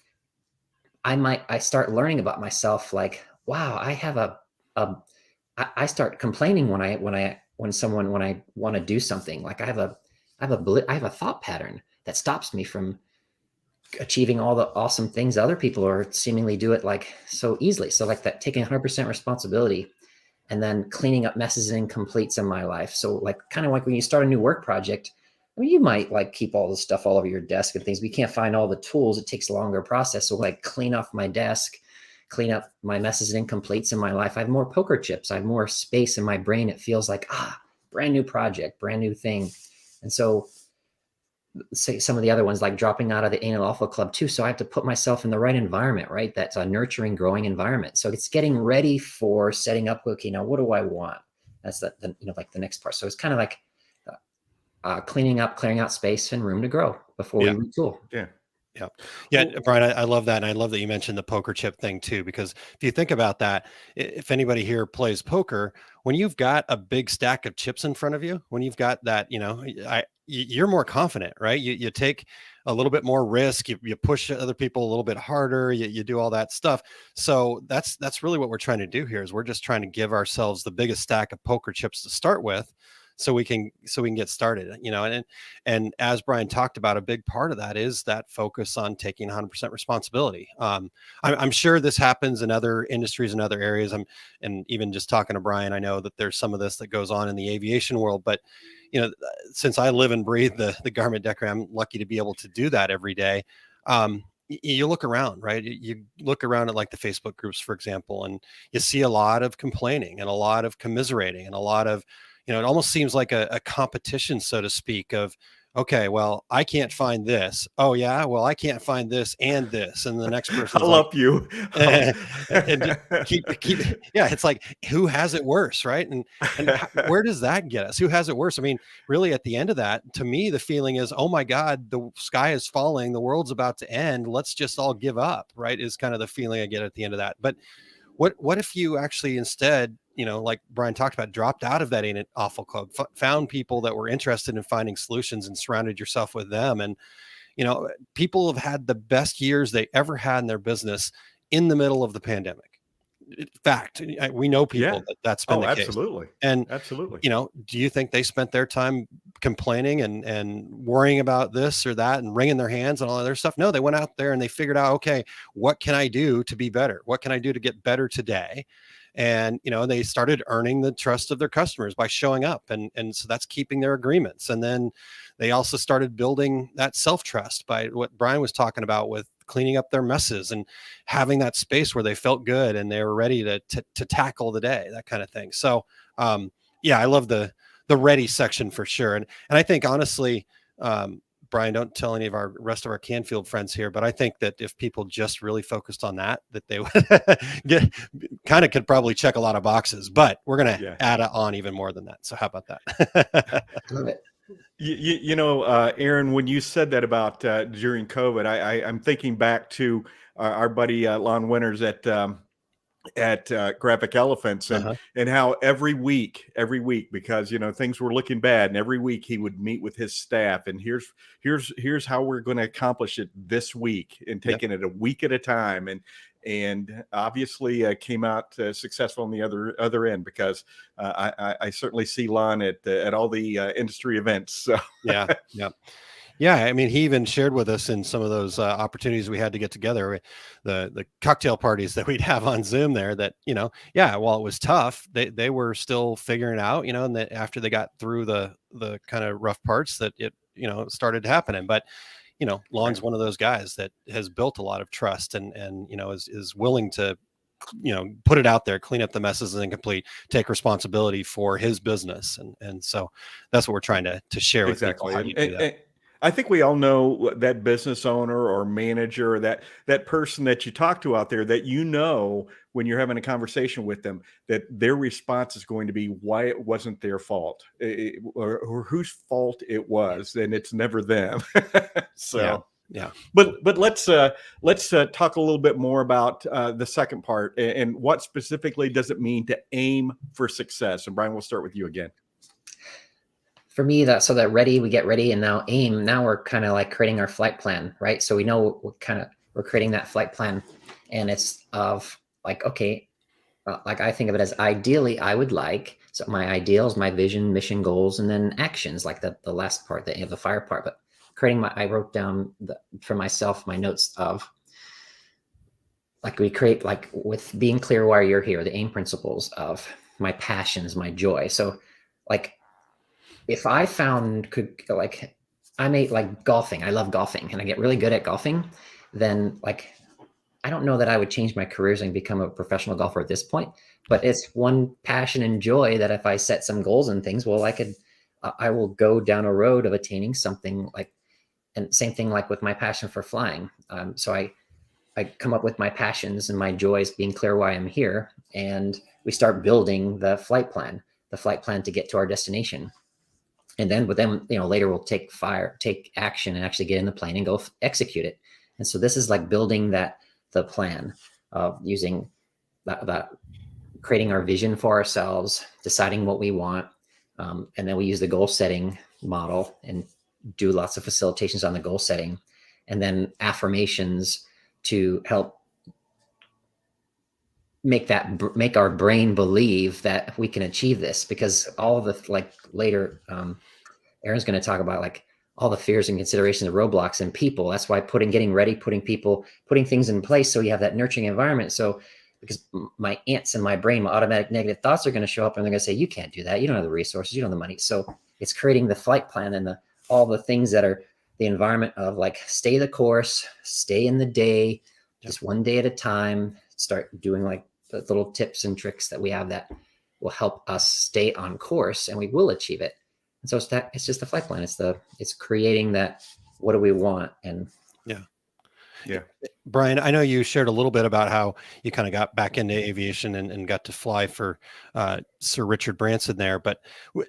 I start learning about myself. Like, wow, I have I start complaining when I want to do something. Like I have a thought pattern that stops me from achieving all the awesome things other people are seemingly do it like so easily. So like that, taking 100% responsibility and then cleaning up messes and incompletes in my life. So like, kind of like when you start a new work project, I mean, you might like keep all the stuff all over your desk and things, but you can't find all the tools. It takes a longer process. So like clean off my desk, clean up my messes and incompletes in my life. I have more poker chips. I have more space in my brain. It feels like, brand new project, brand new thing. And so say some of the other ones, like dropping out of the Anal Alpha Club too. So I have to put myself in the right environment, right? That's a nurturing, growing environment. So it's getting ready for setting up, okay, now what do I want? That's like the next part. So it's kind of like clearing out space and room to grow before we retool. Yeah, Brian, I love that. And I love that you mentioned the poker chip thing too, because if you think about that, if anybody here plays poker, when you've got a big stack of chips in front of you, when you've got that, you're more confident, right? You take a little bit more risk, you push other people a little bit harder, you do all that stuff. So that's really what we're trying to do here, is we're just trying to give ourselves the biggest stack of poker chips to start with, so we can get started, and as Brian talked about, a big part of that is that focus on taking 100% responsibility. I'm sure this happens in other industries and other areas. And even just talking to Brian, I know that there's some of this that goes on in the aviation world, but since I live and breathe the garment decorator, I'm lucky to be able to do that every day. You look around, right? You look around at like the Facebook groups, for example, and you see a lot of complaining and a lot of commiserating and a lot of, it almost seems like a competition, so to speak, of, okay, well, I can't find this. Oh yeah, well, I can't find this and this, and the next person. I'll help you. And keep. Yeah, it's like, who has it worse, right? And where does that get us? Who has it worse? I mean, really, at the end of that, to me, the feeling is, oh my God, the sky is falling, the world's about to end. Let's just all give up, right? Is kind of the feeling I get at the end of that. But what if you actually instead, like Brian talked about, dropped out of that Ain't It Awful Club, found people that were interested in finding solutions and surrounded yourself with them. And, people have had the best years they ever had in their business in the middle of the pandemic. In fact, we know people that's been the absolutely. case. And absolutely, do you think they spent their time complaining and worrying about this or that and wringing their hands and all other stuff. No, they went out there and they figured out, okay, what can I do to be better? What can I do to get better today? And, they started earning the trust of their customers by showing up. And so that's keeping their agreements. And then they also started building that self-trust by what Brian was talking about with cleaning up their messes and having that space where they felt good and they were ready to tackle the day, that kind of thing. So, I love the ready section for sure. And I think honestly, Brian, don't tell any of our rest of our Canfield friends here, but I think that if people just really focused on that they would could probably check a lot of boxes, but we're going to add on even more than that. So how about that? Love it. Aaron, when you said that about during COVID, I'm thinking back to our buddy Lon Winters at Graphic Elephants and how every week, because things were looking bad, and every week he would meet with his staff and here's how we're going to accomplish it this week, and taking it a week at a time, and obviously came out successful on the other end, because I certainly see Lon at all the industry events. So. Yeah. I mean, he even shared with us in some of those opportunities we had to get together, the cocktail parties that we'd have on Zoom there, that, while it was tough, they were still figuring out, and that after they got through the kind of rough parts, that it, started happening. But, Lon's one of those guys that has built a lot of trust and is willing to, put it out there, clean up the messes and complete, take responsibility for his business. And so that's what we're trying to share with people. How do you do that? I think we all know that business owner or manager, that person that you talk to out there, that when you're having a conversation with them, that their response is going to be why it wasn't their fault, or whose fault it was, and it's never them. So yeah. But let's talk a little bit more about the second part, and what specifically does it mean to aim for success? And Brian, we'll start with you again. For me, we get ready, and now aim. Now we're kind of like creating our flight plan, right? So we know we're creating that flight plan, and it's of like, okay, like I think of it as ideally, I would like, so my ideals, my vision, mission, goals, and then actions, like the last part, the fire part. But I wrote down for myself my notes of like we create, like with being clear why you're here, the aim principles of my passions, my joy. So like, if I I made like golfing, I love golfing and I get really good at golfing, then like, I don't know that I would change my careers and become a professional golfer at this point, but it's one passion and joy that if I set some goals and things, well, I will go down a road of attaining something like, and same thing like with my passion for flying. So I come up with my passions and my joys, being clear why I'm here. And we start building the flight plan to get to our destination. And then, later we'll take action and actually get in the plane and go execute it. And so this is like building the plan of using that, creating our vision for ourselves, deciding what we want. And then we use the goal setting model and do lots of facilitations on the goal setting, and then affirmations to help make our brain believe that we can achieve this, because all of the later Aaron's going to talk about like all the fears and considerations of roadblocks and people. That's why getting ready, putting things in place, so you have that nurturing environment. So because my ants in my brain, my automatic negative thoughts are going to show up, and they're going to say, you can't do that, you don't have the resources, you don't have the money. So it's creating the flight plan and all the things that are the environment of like, stay the course, stay in the day, just one day at a time. Start doing like the little tips and tricks that we have that will help us stay on course, and we will achieve it. And so it's just the flight plan. It's creating that, what do we want? And yeah. Brian, I know you shared a little bit about how you kind of got back into aviation and got to fly for Sir Richard Branson there, but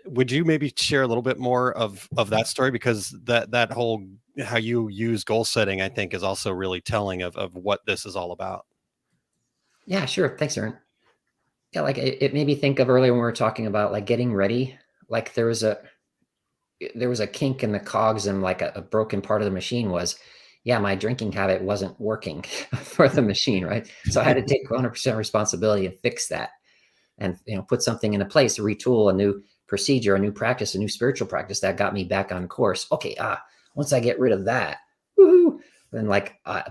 would you maybe share a little bit more of that story? Because that whole, how you use goal setting, I think is also really telling of what this is all about. Yeah, sure. Thanks, Aaron. Yeah, like it made me think of earlier when we were talking about like getting ready. Like there was a kink in the cogs, and like a broken part of the machine was, my drinking habit wasn't working for the machine, right? So I had to take 100% responsibility and fix that, and put something into place, retool procedure, a new practice, a new spiritual practice that got me back on course. Okay, once I get rid of that, woohoo, then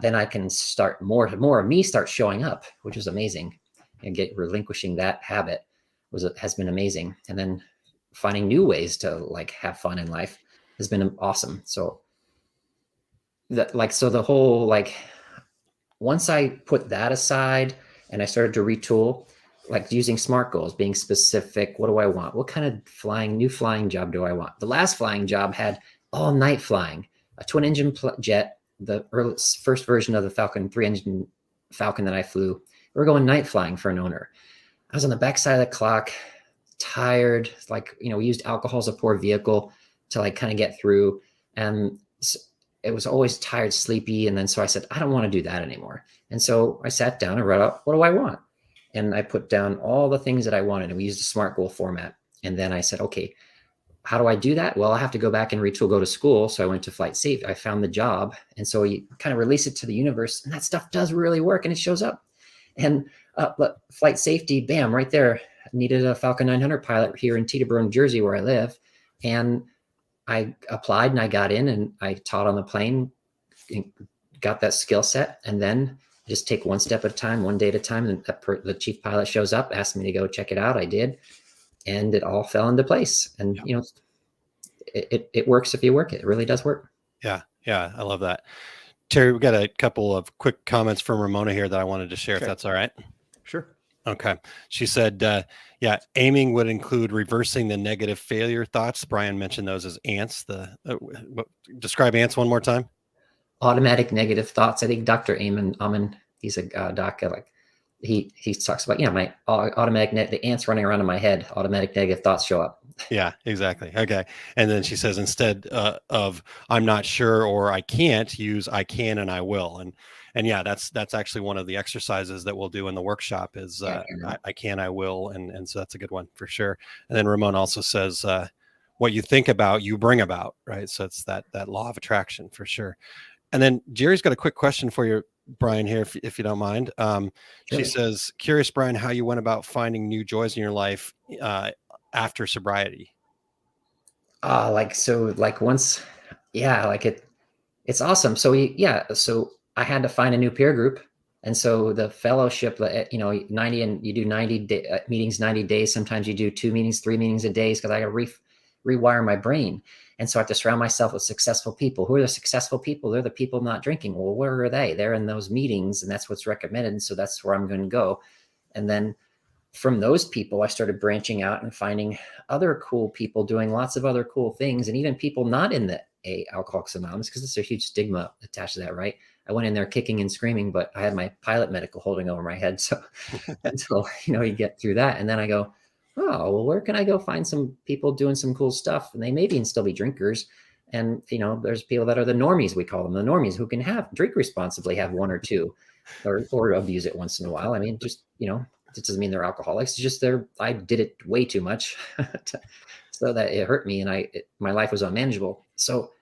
then I can start more of me start showing up, which is amazing, and relinquishing that habit has been amazing, and then finding new ways to like have fun in life has been awesome. So the whole like, once I put that aside and I started to retool, like using SMART goals, being specific. What do I want? What kind of new flying job do I want? The last flying job had all night flying, a twin engine jet, the first version of the Falcon 3-engine Falcon that I flew. We were going night flying for an owner. I was on the backside of the clock, tired. Like, we used alcohol as a poor vehicle to like kind of get through. And it was always tired, sleepy. And then so I said, I don't want to do that anymore. And so I sat down and wrote out, what do I want? And I put down all the things that I wanted, and we used a SMART goal format. And then I said, okay, how do I do that? Well, I have to go back and retool, go to school. So I went to flight safety. I found the job. And so you kind of release it to the universe, and that stuff does really work, and it shows up. And flight safety, bam, right there. I needed a Falcon 900 pilot here in Teterboro, New Jersey, where I live. And I applied and I got in and I taught on the plane, got that skill set, and then just take one step at a time, one day at a time. And the chief pilot shows up, asked me to go check it out. I did. And it all fell into place. And, it works if you work it. It really does work. Yeah. Yeah. I love that. Terry, we've got a couple of quick comments from Ramona here that I wanted to share, if that's all right. Sure. Okay. She said, aiming would include reversing the negative failure thoughts. Brian mentioned those as ants. Describe ants one more time. Automatic negative thoughts. I think Dr. Amen, he's a doc. He talks about, my automatic, the ants running around in my head, automatic negative thoughts show up. Yeah, exactly. Okay. And then she says, instead of I'm not sure or I can't, use I can and I will. And yeah, that's actually one of the exercises that we'll do in the workshop is I can, I will. And so that's a good one for sure. And then Ramon also says, what you think about, you bring about, right? So it's that law of attraction for sure. And then Jerry's got a quick question for you, Brian, here, if you don't mind. Sure. She says, curious, Brian, how you went about finding new joys in your life after sobriety. It's awesome. So I had to find a new peer group. And so the fellowship, 90, and you do 90 meetings, 90 days. Sometimes you do 2 meetings, 3 meetings a day, because I got to rewire my brain. And so I have to surround myself with successful people. Who are the successful people? They're the people not drinking. Well, where are they? They're in those meetings, and that's what's recommended. And so that's where I'm going to go. And then from those people, I started branching out and finding other cool people doing lots of other cool things, and even people not in the Alcoholics Anonymous, because there's a huge stigma attached to that, right? I went in there kicking and screaming, but I had my pilot medical holding over my head. So until, you get through that. And then I go, oh, well, where can I go find some people doing some cool stuff? And they maybe can still be drinkers. And, there's people that are the normies, we call them, the normies, who can drink responsibly, have 1 or 2, or abuse it once in a while. I mean, just, it doesn't mean they're alcoholics. It's just I did it way too much so that it hurt me, and my life was unmanageable. So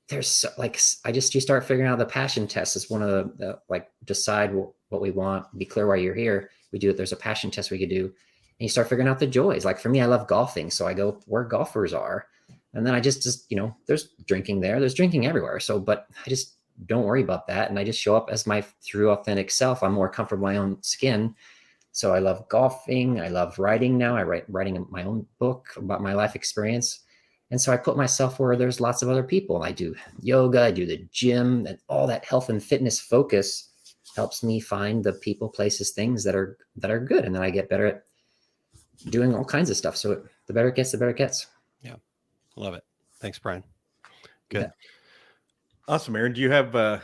there's you start figuring out the passion test is one of the decide what we want, be clear why you're here. We do it. There's a passion test we could do. And you start figuring out the joys. Like for me, I love golfing. So I go where golfers are. And then I just there's drinking there. There's drinking everywhere. So, but I just don't worry about that. And I just show up as my true authentic self. I'm more comfortable in my own skin. So I love golfing. I love writing now. I writing my own book about my life experience. And so I put myself where there's lots of other people. I do yoga, I do the gym, and all that health and fitness focus helps me find the people, places, things that are good. And then I get better at doing all kinds of stuff. So the better it gets, the better it gets. Yeah. Love it. Thanks, Brian. Good. Yeah. Awesome, Aaron. Do you have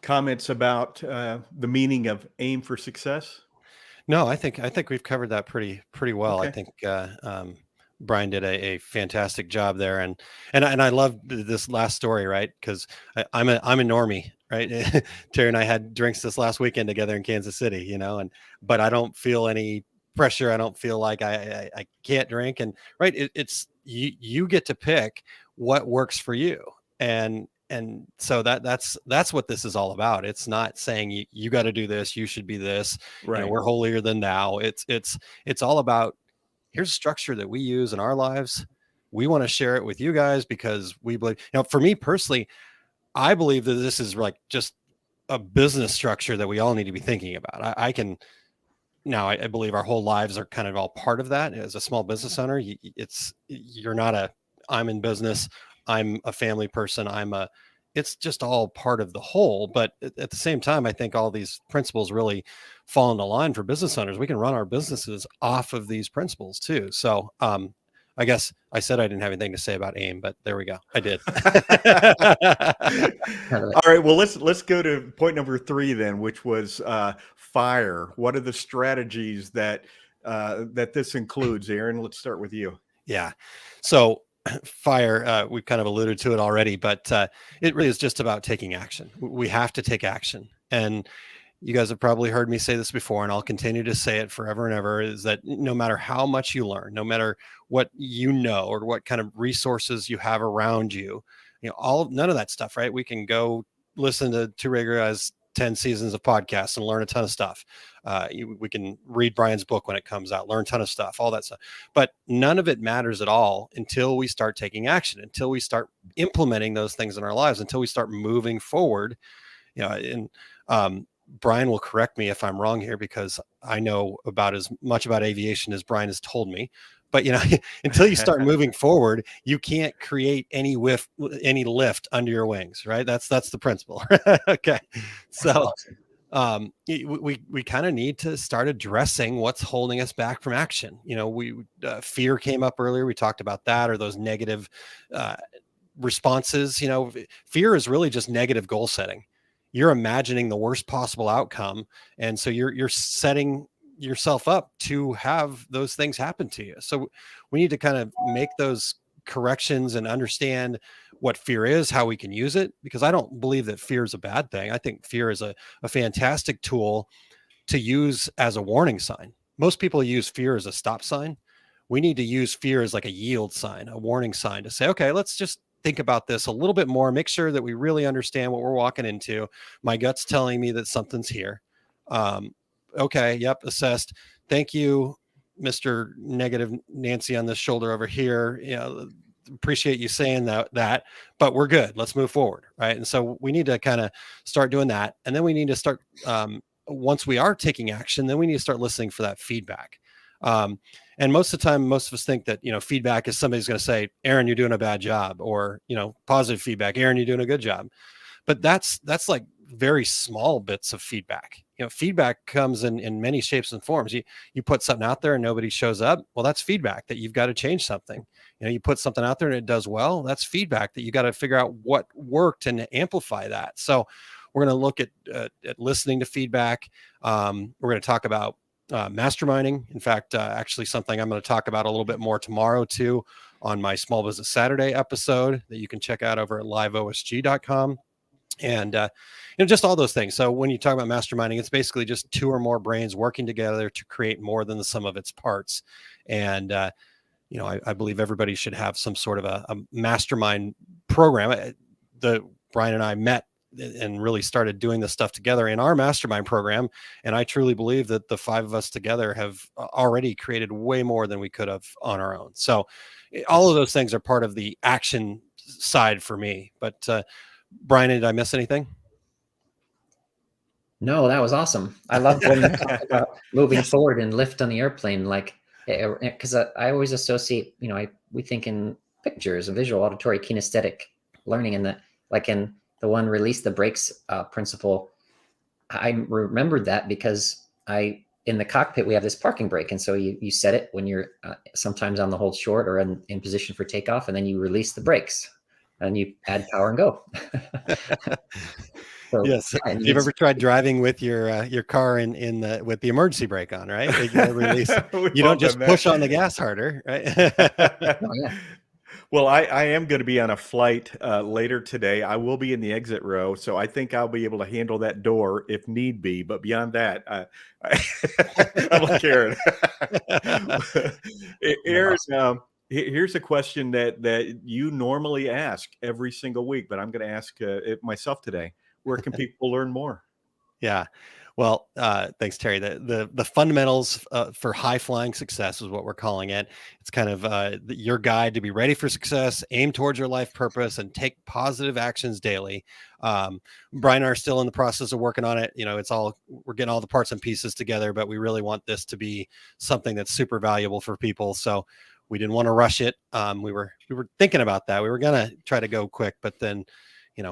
comments about the meaning of aim for success? No, I think we've covered that pretty well. Okay. I think Brian did a fantastic job there, and I love this last story, right? Because I'm a normie, right? Terry and I had drinks this last weekend together in Kansas City, but I don't feel any pressure. I don't feel like I can't drink, and right, it's you get to pick what works for you, and so that's what this is all about. It's not saying you got to do this, you should be this, Right. we're holier than thou. It's all about here's structure that we use in our lives. We want to share it with you guys because we believe, for me personally, I believe that this is like just a business structure that we all need to be thinking about. I believe our whole lives are kind of all part of that. As a small business owner, I'm in business, I'm a family person, it's just all part of the whole. But at the same time, I think all these principles really fall into line for business owners. We can run our businesses off of these principles too. So, I guess I said I didn't have anything to say about AIM, but there we go. I did. All right. Well, let's go to point number 3 then, which was FIRE. What are the strategies that this includes, Aaron? Let's start with you. Yeah. So FIRE, we've kind of alluded to it already, but it really is just about taking action. We have to take action. And you guys have probably heard me say this before, and I'll continue to say it forever and ever, is that no matter how much you learn, no matter what you know or what kind of resources you have around you, none of that stuff, right? We can go listen to Two Regular Guys 10 seasons of podcasts and learn a ton of stuff. We can read Brian's book when it comes out, learn a ton of stuff, all that stuff. But none of it matters at all until we start taking action, until we start implementing those things in our lives, until we start moving forward. Brian will correct me if I'm wrong here, because I know about as much about aviation as Brian has told me. But until you start moving forward, you can't create any lift under your wings, right? That's the principle. Okay, so we kind of need to start addressing what's holding us back from action. Fear came up earlier. We talked about that, or those negative responses. Fear is really just negative goal setting. You're imagining the worst possible outcome, and so you're setting yourself up to have those things happen to you. So we need to kind of make those corrections and understand what fear is, how we can use it, because I don't believe that fear is a bad thing. I think fear is a fantastic tool to use as a warning sign. Most people use fear as a stop sign. We need to use fear as like a yield sign, a warning sign to say, okay, let's just think about this a little bit more, make sure that we really understand what we're walking into. My gut's telling me that something's here. Okay. Yep. Assessed. Thank you, Mr. Negative Nancy on this shoulder over here. Appreciate you saying that, but we're good. Let's move forward. Right. And so we need to kind of start doing that. And then we need to start, once we are taking action, then we need to start listening for that feedback. And most of the time, most of us think that, feedback is somebody's going to say, Aaron, you're doing a bad job, or, positive feedback, Aaron, you're doing a good job. But that's like very small bits of feedback. Feedback comes in many shapes and forms. You put something out there and nobody shows up. Well, that's feedback that you've got to change something. You put something out there and it does well. That's feedback that you got to figure out what worked and amplify that. So we're going to look at listening to feedback. We're going to talk about masterminding. In fact, actually something I'm going to talk about a little bit more tomorrow too on my Small Business Saturday episode that you can check out over at liveosg.com. And, just all those things. So when you talk about masterminding, it's basically just 2 or more brains working together to create more than the sum of its parts. And, I believe everybody should have some sort of a mastermind program. Brian and I met and really started doing this stuff together in our mastermind program. And I truly believe that the 5 of us together have already created way more than we could have on our own. So all of those things are part of the action side for me. But, Brian, did I miss anything? No, that was awesome. I love when you talk about moving forward and lift on the airplane, because I always associate, we think in pictures and visual, auditory, kinesthetic learning, and in the one release the brakes principle. I remembered that because in the cockpit, we have this parking brake. And so you set it when you're sometimes on the hold short or in position for takeoff, and then you release the brakes and you add power and go. So, yes. You've ever tried driving with your car with the emergency brake on, right? You don't just push on the gas harder, right? Oh, yeah. Well, I am going to be on a flight later today. I will be in the exit row, so I think I'll be able to handle that door if need be. But beyond that, I'm like Aaron. Aaron, here's a question that you normally ask every single week, but I'm going to ask it myself today. Where can people learn more? Yeah. Well, thanks, Terry. The fundamentals for high flying success is what we're calling it. It's kind of your guide to be ready for success, aim towards your life purpose, and take positive actions daily. Brian and I are still in the process of working on it. We're getting all the parts and pieces together, but we really want this to be something that's super valuable for people. So we didn't want to rush it. We were thinking about that. We were gonna try to go quick, but then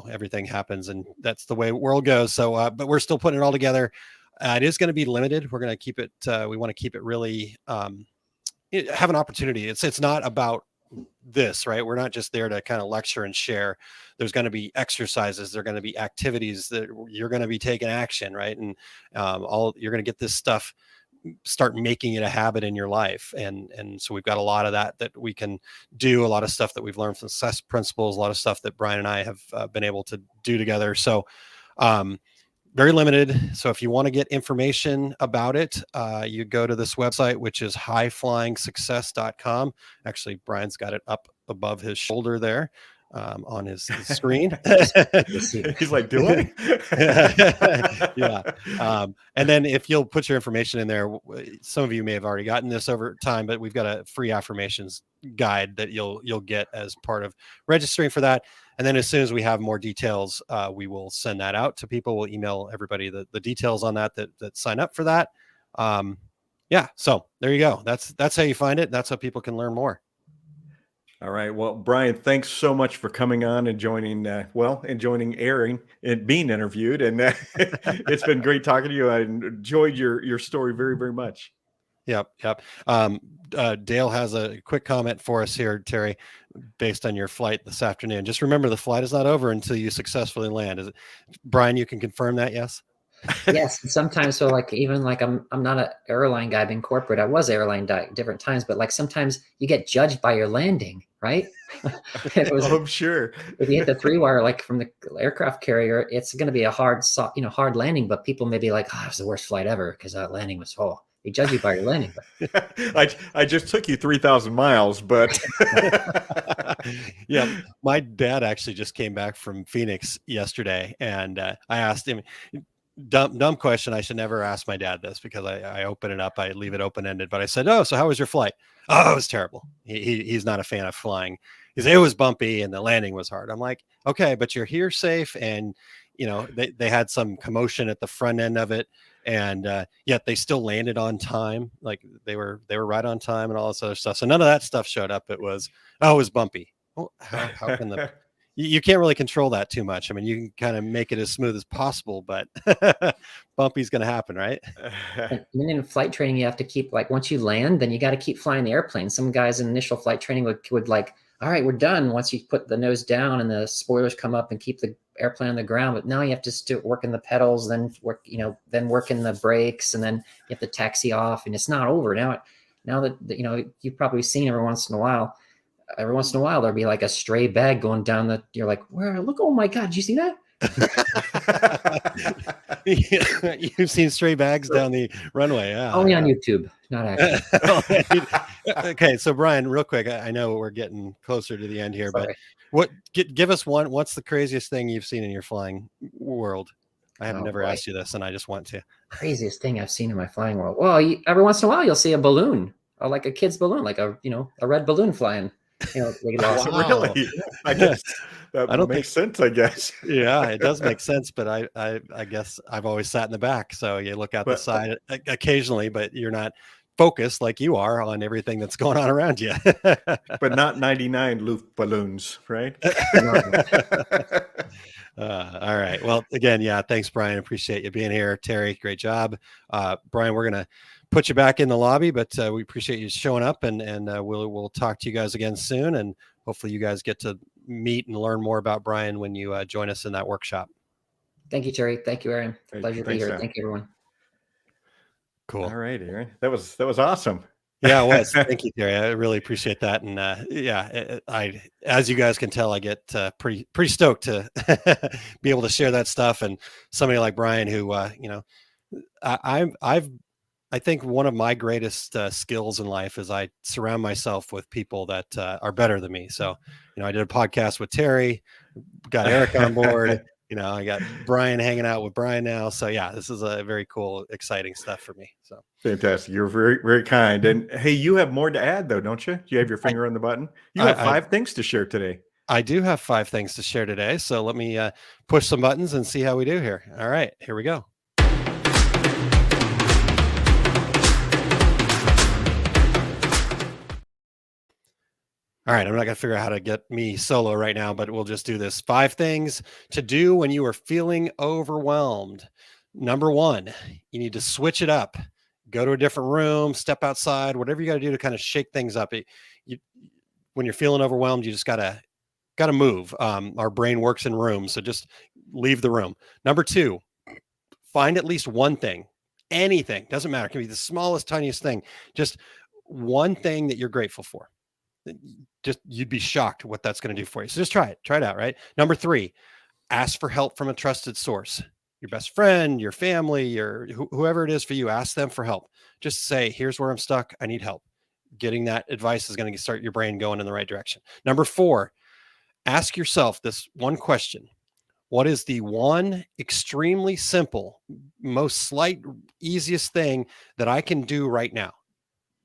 everything happens, and that's the way the world goes. So, but we're still putting it all together. It is going to be limited. We're going to keep it. We want to keep it really have an opportunity. It's not about this, right? We're not just there to kind of lecture and share. There's going to be exercises. There are going to be activities that you're going to be taking action, right? And you're going to get this stuff, start making it a habit in your life. And so we've got a lot of that we can do, a lot of stuff that we've learned from success principles, a lot of stuff that Brian and I have been able to do together. So very limited. So if you want to get information about it, you go to this website, which is highflyingsuccess.com. Actually, Brian's got it up above his shoulder there. On his screen. He's like, do I? Yeah. And then if you'll put your information in there, some of you may have already gotten this over time, but we've got a free affirmations guide that you'll get as part of registering for that. And then as soon as we have more details, we will send that out to people. We'll email everybody the details on that sign up for that. Yeah. So there you go. That's how you find it. That's how people can learn more. All right. Well, Brian, thanks so much for coming on and joining airing and being interviewed. And it's been great talking to you. I enjoyed your story very, very much. Yep. Dale has a quick comment for us here, Terry, based on your flight this afternoon. Just remember, the flight is not over until you successfully land. Is it, Brian? You can confirm that, yes? Yes. And sometimes, so I'm not an airline guy. I've been corporate. I was airline guy different times, but sometimes you get judged by your landing, right? I'm sure. If you hit the 3-wire, from the aircraft carrier, it's going to be a hard landing, but people may be like, oh, it was the worst flight ever because that landing was full. They judge you by your landing. I just took you 3,000 miles, but yeah, my dad actually just came back from Phoenix yesterday, and I asked him, dumb question. I should never ask my dad this because I open it up, I leave it open-ended, but I said, oh, so how was your flight? Oh, it was terrible. He's not a fan of flying. He said it was bumpy and the landing was hard. I'm like, okay, but you're here safe. And they had some commotion at the front end of it, and yet they still landed on time. Like they were right on time and all this other stuff. So none of that stuff showed up. It was bumpy. Well, how can you can't really control that too much. I mean, you can kind of make it as smooth as possible, but bumpy's going to happen, right? And then in flight training, you have to keep, once you land, then you got to keep flying the airplane. Some guys in initial flight training would all right, we're done once you put the nose down and the spoilers come up and keep the airplane on the ground. But now you have to still work in the pedals, then work in the brakes, and then you have to taxi off, and it's not over. Now that you've probably seen every once in a while, there'll be a stray bag going down you're like, where? Look, oh my God, did you see that? You've seen stray bags down the runway. Yeah. Only on YouTube, not actually. Okay, so Brian, real quick, I know we're getting closer to the end here, Sorry. but give us one. What's the craziest thing you've seen in your flying world? I have never asked you this, and I just want to. Craziest thing I've seen in my flying world. Well, every once in a while you'll see a balloon, or like a kid's balloon, a red balloon flying. Really? I guess that makes sense. I guess. Yeah, it does make sense, but I guess I've always sat in the back, so you look out the side occasionally, but you're not focused like you are on everything that's going on around you. But not 99 Luft balloons, right? All right. Well, again, yeah, thanks, Brian. Appreciate you being here. Terry, great job. Brian, we're gonna put you back in the lobby, but we appreciate you showing up, and we'll talk to you guys again soon, and hopefully you guys get to meet and learn more about Brian when you join us in that workshop. Thank you, Terry. Thank you, Aaron. Pleasure to be here. Sam. Thank you, everyone. Cool. All right, Aaron. That was awesome. Yeah, it was. Thank you, Terry. I really appreciate that. And as you guys can tell, I get pretty stoked to be able to share that stuff. And somebody like Brian, who I think one of my greatest skills in life is I surround myself with people that are better than me. So, I did a podcast with Terry, got Eric on board. I got Brian hanging out with Brian now. So yeah, this is a very cool, exciting stuff for me. So Fantastic. You're very, very kind. And hey, you have more to add though, don't you? You have your finger on the button. You have 5 things to share today. I do have 5 things to share today. So let me push some buttons and see how we do here. All right, here we go. All right, I'm not going to figure out how to get me solo right now, but we'll just do this. 5 things to do when you are feeling overwhelmed. Number 1, you need to switch it up. Go to a different room, step outside, whatever you got to do to kind of shake things up. When you're feeling overwhelmed, you just got to move. Our brain works in rooms, so just leave the room. Number 2, find at least one thing, anything, doesn't matter. It can be the smallest, tiniest thing. Just one thing that you're grateful for. Just you'd be shocked what that's going to do for you. So just try it out. Right. Number 3, ask for help from a trusted source, your best friend, your family, your whoever it is for you. Ask them for help. Just say, here's where I'm stuck. I need help. Getting that advice is going to start your brain going in the right direction. Number 4, ask yourself this one question. What is the one extremely simple, most slight, easiest thing that I can do right now?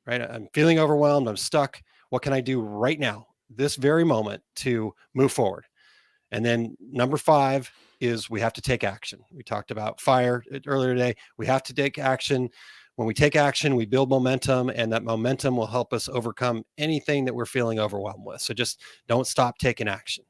Right. I'm feeling overwhelmed. I'm stuck. What can I do right now, this very moment, to move forward? And then number 5 is we have to take action. We talked about fire earlier today. We have to take action. When we take action, we build momentum, and that momentum will help us overcome anything that we're feeling overwhelmed with. So just don't stop taking action.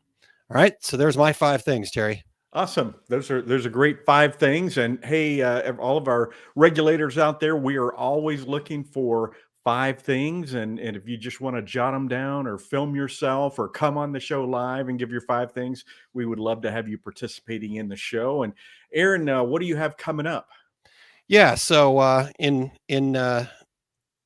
All right. So there's my 5 things, Terry. Awesome. Those are great 5 things. And hey, all of our regulators out there, we are always looking for 5 things. And if you just want to jot them down or film yourself or come on the show live and give your 5 things, we would love to have you participating in the show. And Aaron, what do you have coming up? Yeah. So in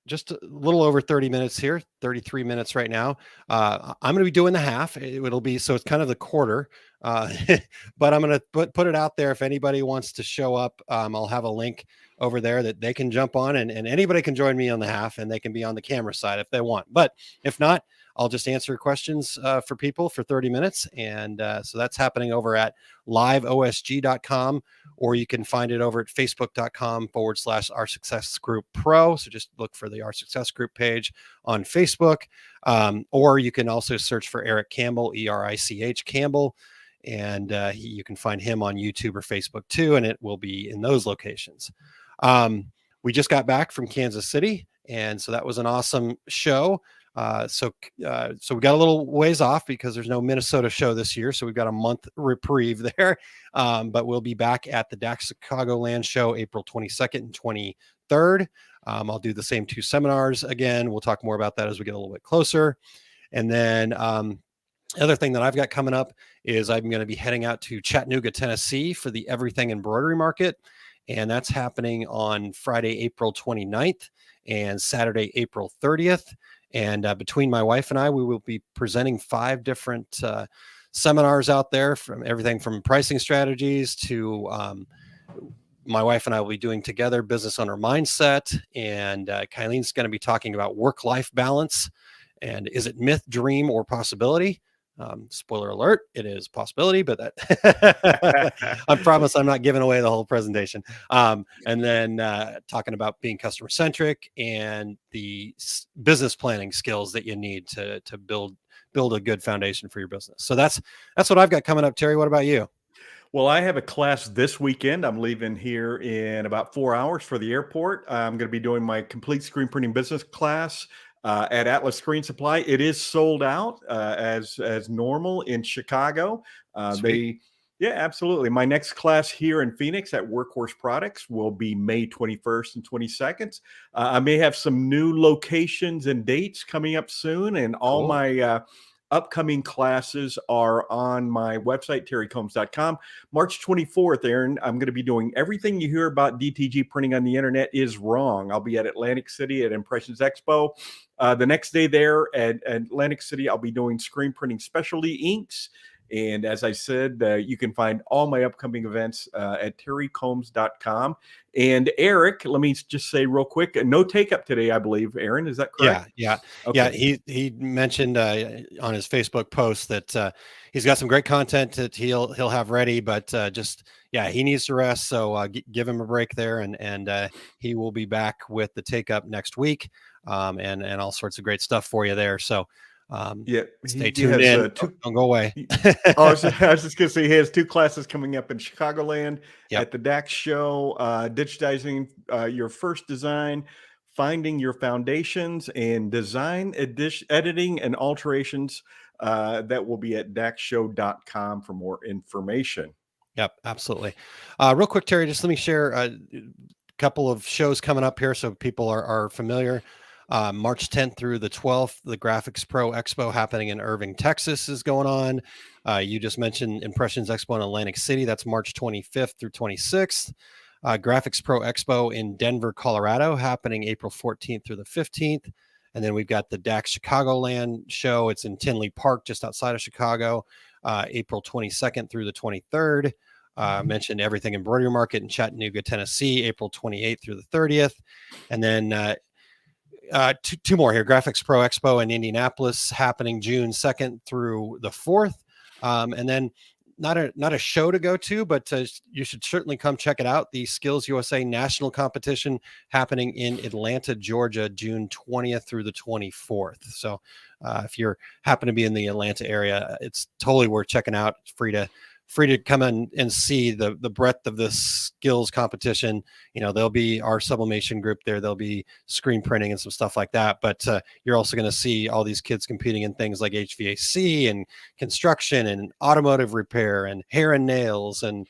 just a little over 30 minutes here, 33 minutes right now. I'm going to be doing the half. It'll be, so it's kind of the quarter, but I'm going to put it out there. If anybody wants to show up, I'll have a link over there that they can jump on, and anybody can join me on the half, and they can be on the camera side if they want. But if not, I'll just answer questions for people for 30 minutes. And so that's happening over at liveosg.com, or you can find it over at facebook.com/Our Success Group Pro. So just look for the Our Success Group page on Facebook. Or you can also search for Eric Campbell, ERICH Campbell. And you can find him on YouTube or Facebook too. And it will be in those locations. We just got back from Kansas City. And so that was an awesome show. So we got a little ways off because there's no Minnesota show this year. So we've got a month reprieve there. But we'll be back at the DAX Chicagoland show, April 22nd and 23rd. I'll do the same 2 seminars again. We'll talk more about that as we get a little bit closer. And then, other thing that I've got coming up is I'm going to be heading out to Chattanooga, Tennessee for the Everything Embroidery Market. And that's happening on Friday, April 29th and Saturday, April 30th. And between my wife and I, we will be presenting 5 different seminars out there, from everything from pricing strategies to my wife and I will be doing together business owner mindset. And Kylene's going to be talking about work-life balance. And is it myth, dream, or possibility? Spoiler alert, it is possibility, but that I promise I'm not giving away the whole presentation. And then talking about being customer centric and the business planning skills that you need to build a good foundation for your business. So that's what I've got coming up. Terry, what about you? Well, I have a class this weekend. I'm leaving here in about 4 hours for the airport. I'm going to be doing my complete screen printing business class at Atlas Screen Supply. It is sold out as normal in Chicago. Yeah, absolutely. My next class here in Phoenix at Workhorse Products will be May 21st and 22nd. I may have some new locations and dates coming up soon, and all my upcoming classes are on my website, terrycombs.com. March 24th, Aaron, I'm going to be doing everything you hear about DTG printing on the internet is wrong. I'll be at Atlantic City at Impressions Expo. The next day there at Atlantic City, I'll be doing screen printing specialty inks. And as I said, you can find all my upcoming events at terrycombs.com. And Eric, let me just say real quick, no take up today, I believe. Aaron, is that correct? Yeah. Okay. He mentioned on his Facebook post that he's got some great content that he'll have ready, but he needs to rest. So give him a break there, and he will be back with the take up next week, and all sorts of great stuff for you there. So stay tuned in. Don't go away. I was just going to say he has 2 classes coming up in Chicagoland at the DAX show, digitizing your first design, finding your foundations, and design editing and alterations. That will be at daxshow.com for more information. Yep, absolutely. Real quick, Terry, just let me share a couple of shows coming up here so people are familiar. March 10th through the 12th, the Graphics Pro Expo happening in Irving, Texas is going on. You just mentioned Impressions Expo in Atlantic City. That's March 25th through 26th. Graphics Pro Expo in Denver, Colorado, happening April 14th through the 15th. And then we've got the DAX Chicagoland show. It's in Tinley Park, just outside of Chicago, April 22nd through the 23rd. Mentioned Everything Embroidery Market in Chattanooga, Tennessee, April 28th through the 30th. And then two more here. Graphics Pro Expo in Indianapolis happening June 2nd through the 4th. And then not a show to go to, but you should certainly come check it out. The Skills USA National Competition happening in Atlanta, Georgia, June 20th through the 24th. So if you're happen to be in the Atlanta area, it's totally worth checking out. It's free to come in and see the breadth of this skills competition. There'll be our sublimation group there. There'll be screen printing and some stuff like that. But you're also going to see all these kids competing in things like HVAC and construction and automotive repair and hair and nails and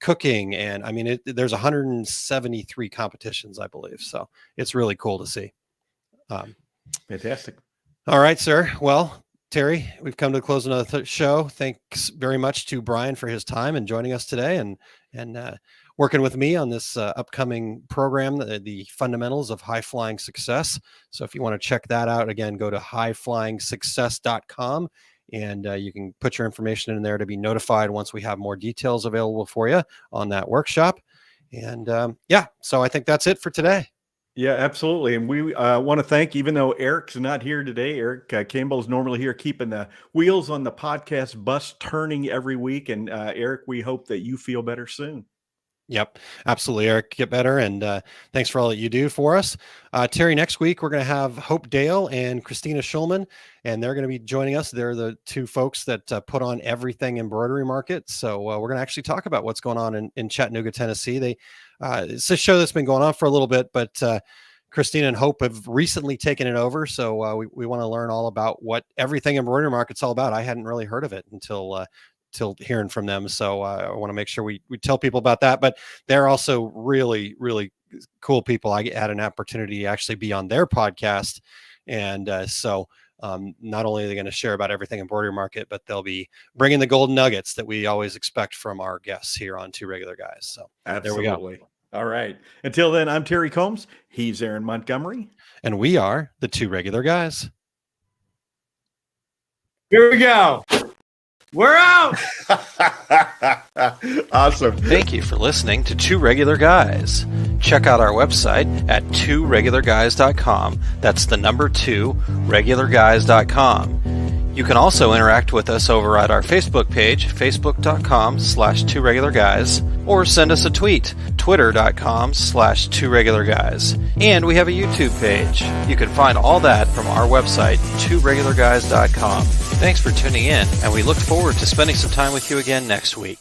cooking. And I mean, there's 173 competitions, I believe. So it's really cool to see. Fantastic. All right, sir. Well, Terry, we've come to the close of another show. Thanks very much to Brian for his time and joining us today and working with me on this upcoming program, the Fundamentals of High Flying Success. So if you want to check that out, again, go to highflyingsuccess.com and you can put your information in there to be notified once we have more details available for you on that workshop. And so I think that's it for today. Yeah, absolutely. And we want to thank, even though Eric's not here today, Eric Campbell is normally here keeping the wheels on the podcast bus turning every week. And Eric, we hope that you feel better soon. Yep, absolutely, Eric. Get better. And thanks for all that you do for us. Terry, next week, we're going to have Hope Dale and Christina Schulman, and they're going to be joining us. They're the 2 folks that put on Everything Embroidery Market. So we're going to actually talk about what's going on in Chattanooga, Tennessee. It's a show that's been going on for a little bit, but Christina and Hope have recently taken it over. So we want to learn all about what Everything Embroidery Market's all about. I hadn't really heard of it until hearing from them. So I want to make sure we tell people about that, but they're also really, really cool people. I had an opportunity to actually be on their podcast. And so not only are they going to share about Everything Embroidery Market, but they'll be bringing the golden nuggets that we always expect from our guests here on Two Regular Guys. So absolutely. There we go. All right. Until then, I'm Terry Combs. He's Aaron Montgomery. And we are the Two Regular Guys. Here we go. We're out. Awesome. Thank you for listening to Two Regular Guys. Check out our website at tworegularguys.com. That's the number 2, regularguys.com. You can also interact with us over at our Facebook page, facebook.com/tworegularguys, or send us a tweet, twitter.com/tworegularguys. And we have a YouTube page. You can find all that from our website, tworegularguys.com. Thanks for tuning in, and we look forward to spending some time with you again next week.